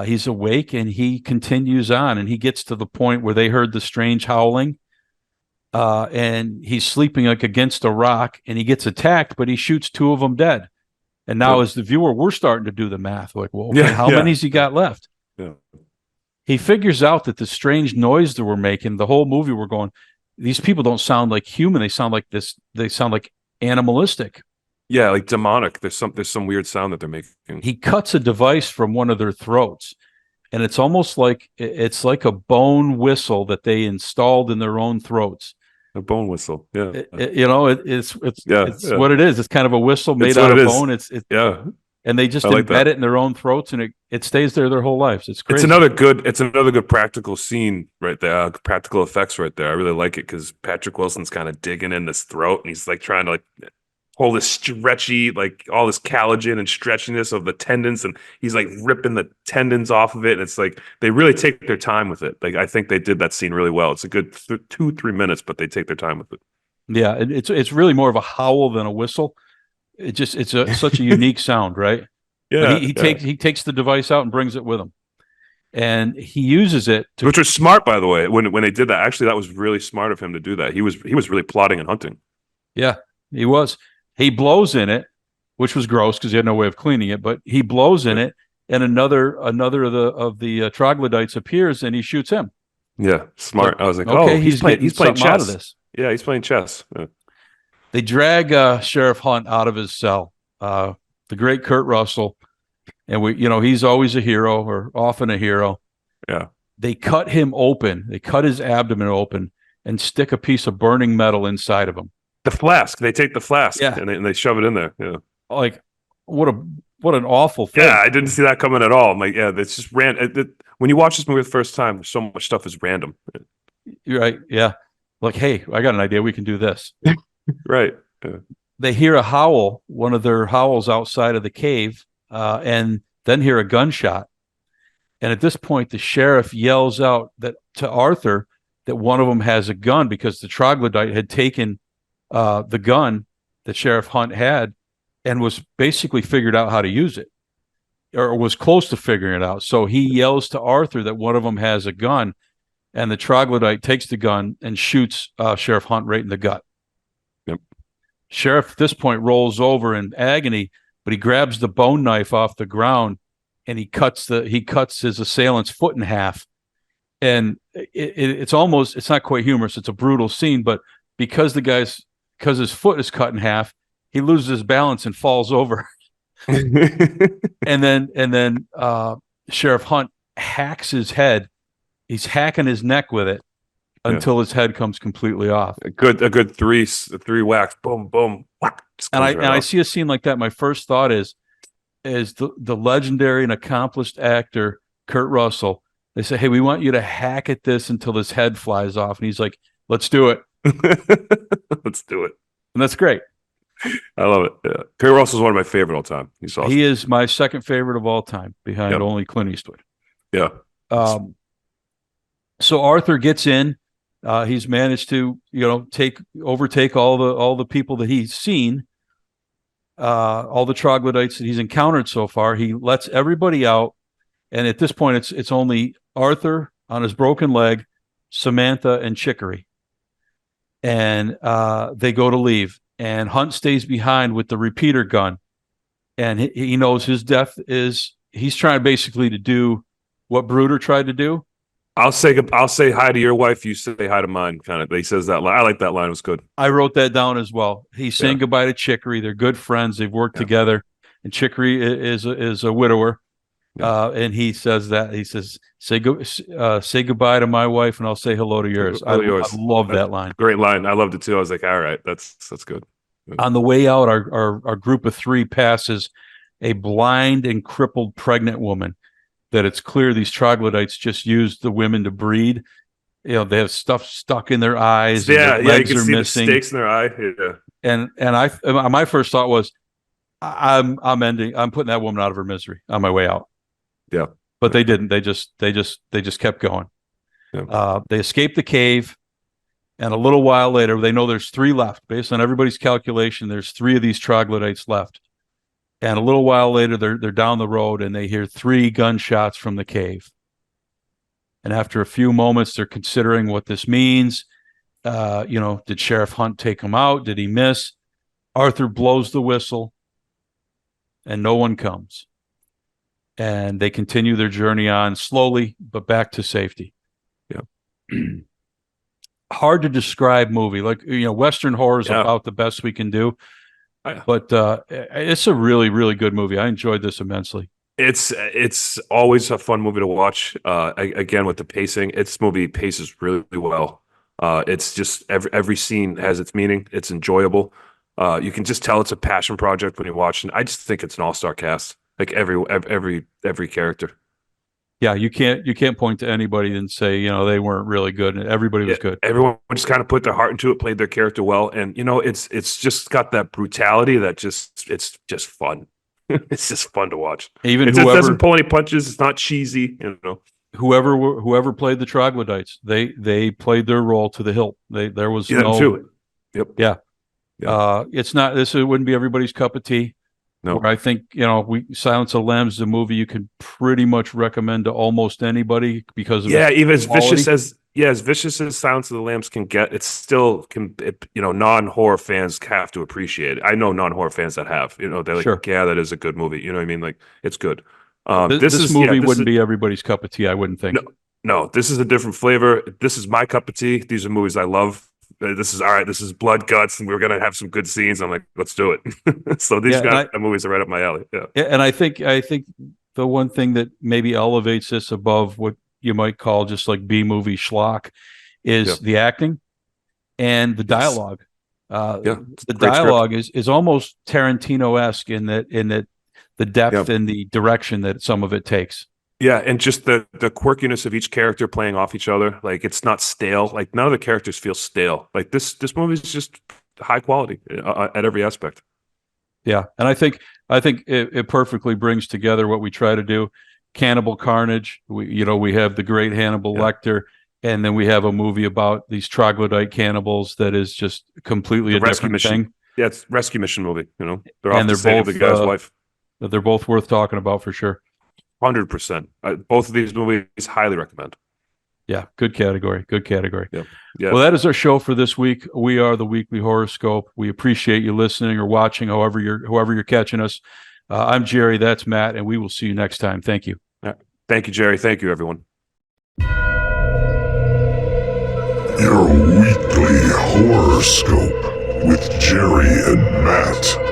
He's awake, and he continues on. And he gets to the point where they heard the strange howling. And he's sleeping like against a rock, and he gets attacked, but he shoots 2 of them dead. And now as the viewer, we're starting to do the math. Like, well, okay, how many's he got left? Yeah. He figures out that the strange noise that we're making, the whole movie we're going, these people don't sound like human. They sound like this. They sound like animalistic. Yeah, like demonic. There's some weird sound that they're making. He cuts a device from one of their throats, and it's almost like a bone whistle that they installed in their own throats. A bone whistle. Yeah. It's what it is. It's kind of a whistle made out of bone. It's and they just embed it in their own throats, and it stays there their whole lives. It's crazy. It's another good practical scene right there. Practical effects right there. I really like it because Patrick Wilson's kind of digging in this throat, and he's like trying to hold this stretchy, like all this collagen and stretchiness of the tendons, and he's like ripping the tendons off of it. And it's like they really take their time with it. Like I think they did that scene really well. It's a good 2-3 minutes, but they take their time with it. Yeah, it's really more of a howl than a whistle. It's such a unique sound, right? Yeah. But he takes the device out and brings it with him, and he uses it which was smart, by the way. When they did that, actually, that was really smart of him to do that. He was really plotting and hunting. Yeah, he was. He blows in it, which was gross because he had no way of cleaning it. But he blows in it, and another of the troglodytes appears, and he shoots him. Yeah, smart. I was like, okay, oh, he's playing something chess. out of this. Yeah, he's playing chess. Yeah. They drag Sheriff Hunt out of his cell. The great Kurt Russell, and he's always a hero, or often a hero. Yeah. They cut him open. They cut his abdomen open and stick a piece of burning metal inside of him. The flask. They take the flask, Yeah. and they shove it in there. Yeah. Like, what an awful thing. Yeah, I didn't see that coming at all. I'm like, yeah, that's just random. When you watch this movie the first time, so much stuff is random. You're right. Yeah. Like, hey, I got an idea. We can do this. Right. Yeah. They hear a howl, one of their howls outside of the cave, and then hear a gunshot. And at this point, the sheriff yells out to Arthur that one of them has a gun, because the troglodyte had taken the gun that Sheriff Hunt had and was basically figured out how to use it, or was close to figuring it out. So he yells to Arthur that one of them has a gun, and the troglodyte takes the gun and shoots Sheriff Hunt right in the gut. Yep. Sheriff at this point rolls over in agony, but he grabs the bone knife off the ground and he cuts his assailant's foot in half. And it's not quite humorous. It's a brutal scene, but because his foot is cut in half, he loses his balance and falls over. and then Sheriff Hunt hacks his head. He's hacking his neck with it until his head comes completely off. A good three whacks. Boom, boom. Whack. And I see a scene like that. My first thought is the legendary and accomplished actor Kurt Russell. They say, hey, we want you to hack at this until his head flies off. And he's like, let's do it. Let's do it. And that's great. I love it. Yeah. Kurt Russell's one of my favorite all time. He's awesome. He is my second favorite of all time, behind Yep. only Clint Eastwood. Yeah. So Arthur gets in. He's managed to, overtake all the people that he's seen, all the troglodytes that he's encountered so far. He lets everybody out, and at this point, it's only Arthur on his broken leg, Samantha, and Chicory, and they go to leave. And Hunt stays behind with the repeater gun, and he knows his death is. He's trying basically to do what Bruder tried to do. I'll say hi to your wife. You say hi to mine. Kind of. He says that line. I like that line. It was good. I wrote that down as well. He's saying goodbye to Chicory. They're good friends. They've worked together. And Chicory is a widower. Yeah. And he says that. He says, say goodbye to my wife, and I'll say hello to yours. I love that line. Great line. I loved it too. I was like, all right, that's good. On the way out, our group of three passes a blind and crippled pregnant woman that it's clear these troglodytes just use the women to breed. They have stuff stuck in their eyes. Yeah, and their legs you can are see missing. the stakes in their eye. Yeah. And my first thought was, I'm putting that woman out of her misery on my way out. Yeah. But they didn't. They just kept going. Yeah. They escaped the cave, and a little while later, they know there's 3 left. Based on everybody's calculation, there's 3 of these troglodytes left. And a little while later, they're down the road, and they hear 3 gunshots from the cave. And after a few moments, they're considering what this means. Did Sheriff Hunt take him out? Did he miss? Arthur blows the whistle, and no one comes. And they continue their journey on slowly, but back to safety. Yeah. Hard to describe movie. Like, Western horror is about the best we can do. But it's a really, really good movie. I enjoyed this immensely. It's always a fun movie to watch. Again, with the pacing, this movie paces really well. It's just every scene has its meaning. It's enjoyable. You can just tell it's a passion project when you're watching. I just think it's an all-star cast. Like every character. Yeah, you can't point to anybody and say they weren't really good. Everybody was good. Everyone just kind of put their heart into it, played their character well, and it's just got that brutality that it's just fun. It's just fun to watch. Even it doesn't pull any punches. It's not cheesy. Whoever played the troglodytes, they played their role to the hilt. There was no to it. Yep. Yeah. It's not. It wouldn't be everybody's cup of tea. No. Where I think Silence of the Lambs is a movie you can pretty much recommend to almost anybody because of even as vicious as Silence of the Lambs can get, it still can. Non-horror fans have to appreciate it. I know non-horror fans that have. They're like, sure. Yeah, that is a good movie. You know what I mean? Like, it's good. This movie wouldn't be everybody's cup of tea. I wouldn't think. No, this is a different flavor. This is my cup of tea. These are movies I love. This is all right. This is blood, guts, and we're gonna have some good scenes. I'm like, let's do it. So these movies are right up my alley. Yeah. And I think the one thing that maybe elevates this above what you might call just like B movie schlock is the acting and the dialogue. The dialogue is almost Tarantino-esque in that the depth and the direction that some of it takes. Yeah, and just the quirkiness of each character playing off each other. Like, it's not stale. Like, none of the characters feel stale. Like, this movie is just high quality at every aspect. Yeah, and I think it perfectly brings together what we try to do. Cannibal Carnage. We have the great Hannibal Lecter, and then we have a movie about these troglodyte cannibals that is just completely a different thing. Yeah, it's rescue mission movie. They're off to save the guy's wife. They're both worth talking about for sure. 100%. Both of these movies, highly recommend. Yeah, good category. Good category. Yeah. Well, that is our show for this week. We are the Weekly Horoscope. We appreciate you listening or watching, however you're catching us. I'm Jerry. That's Matt, and we will see you next time. Thank you. Thank you, Jerry. Thank you, everyone. Your Weekly Horoscope with Jerry and Matt.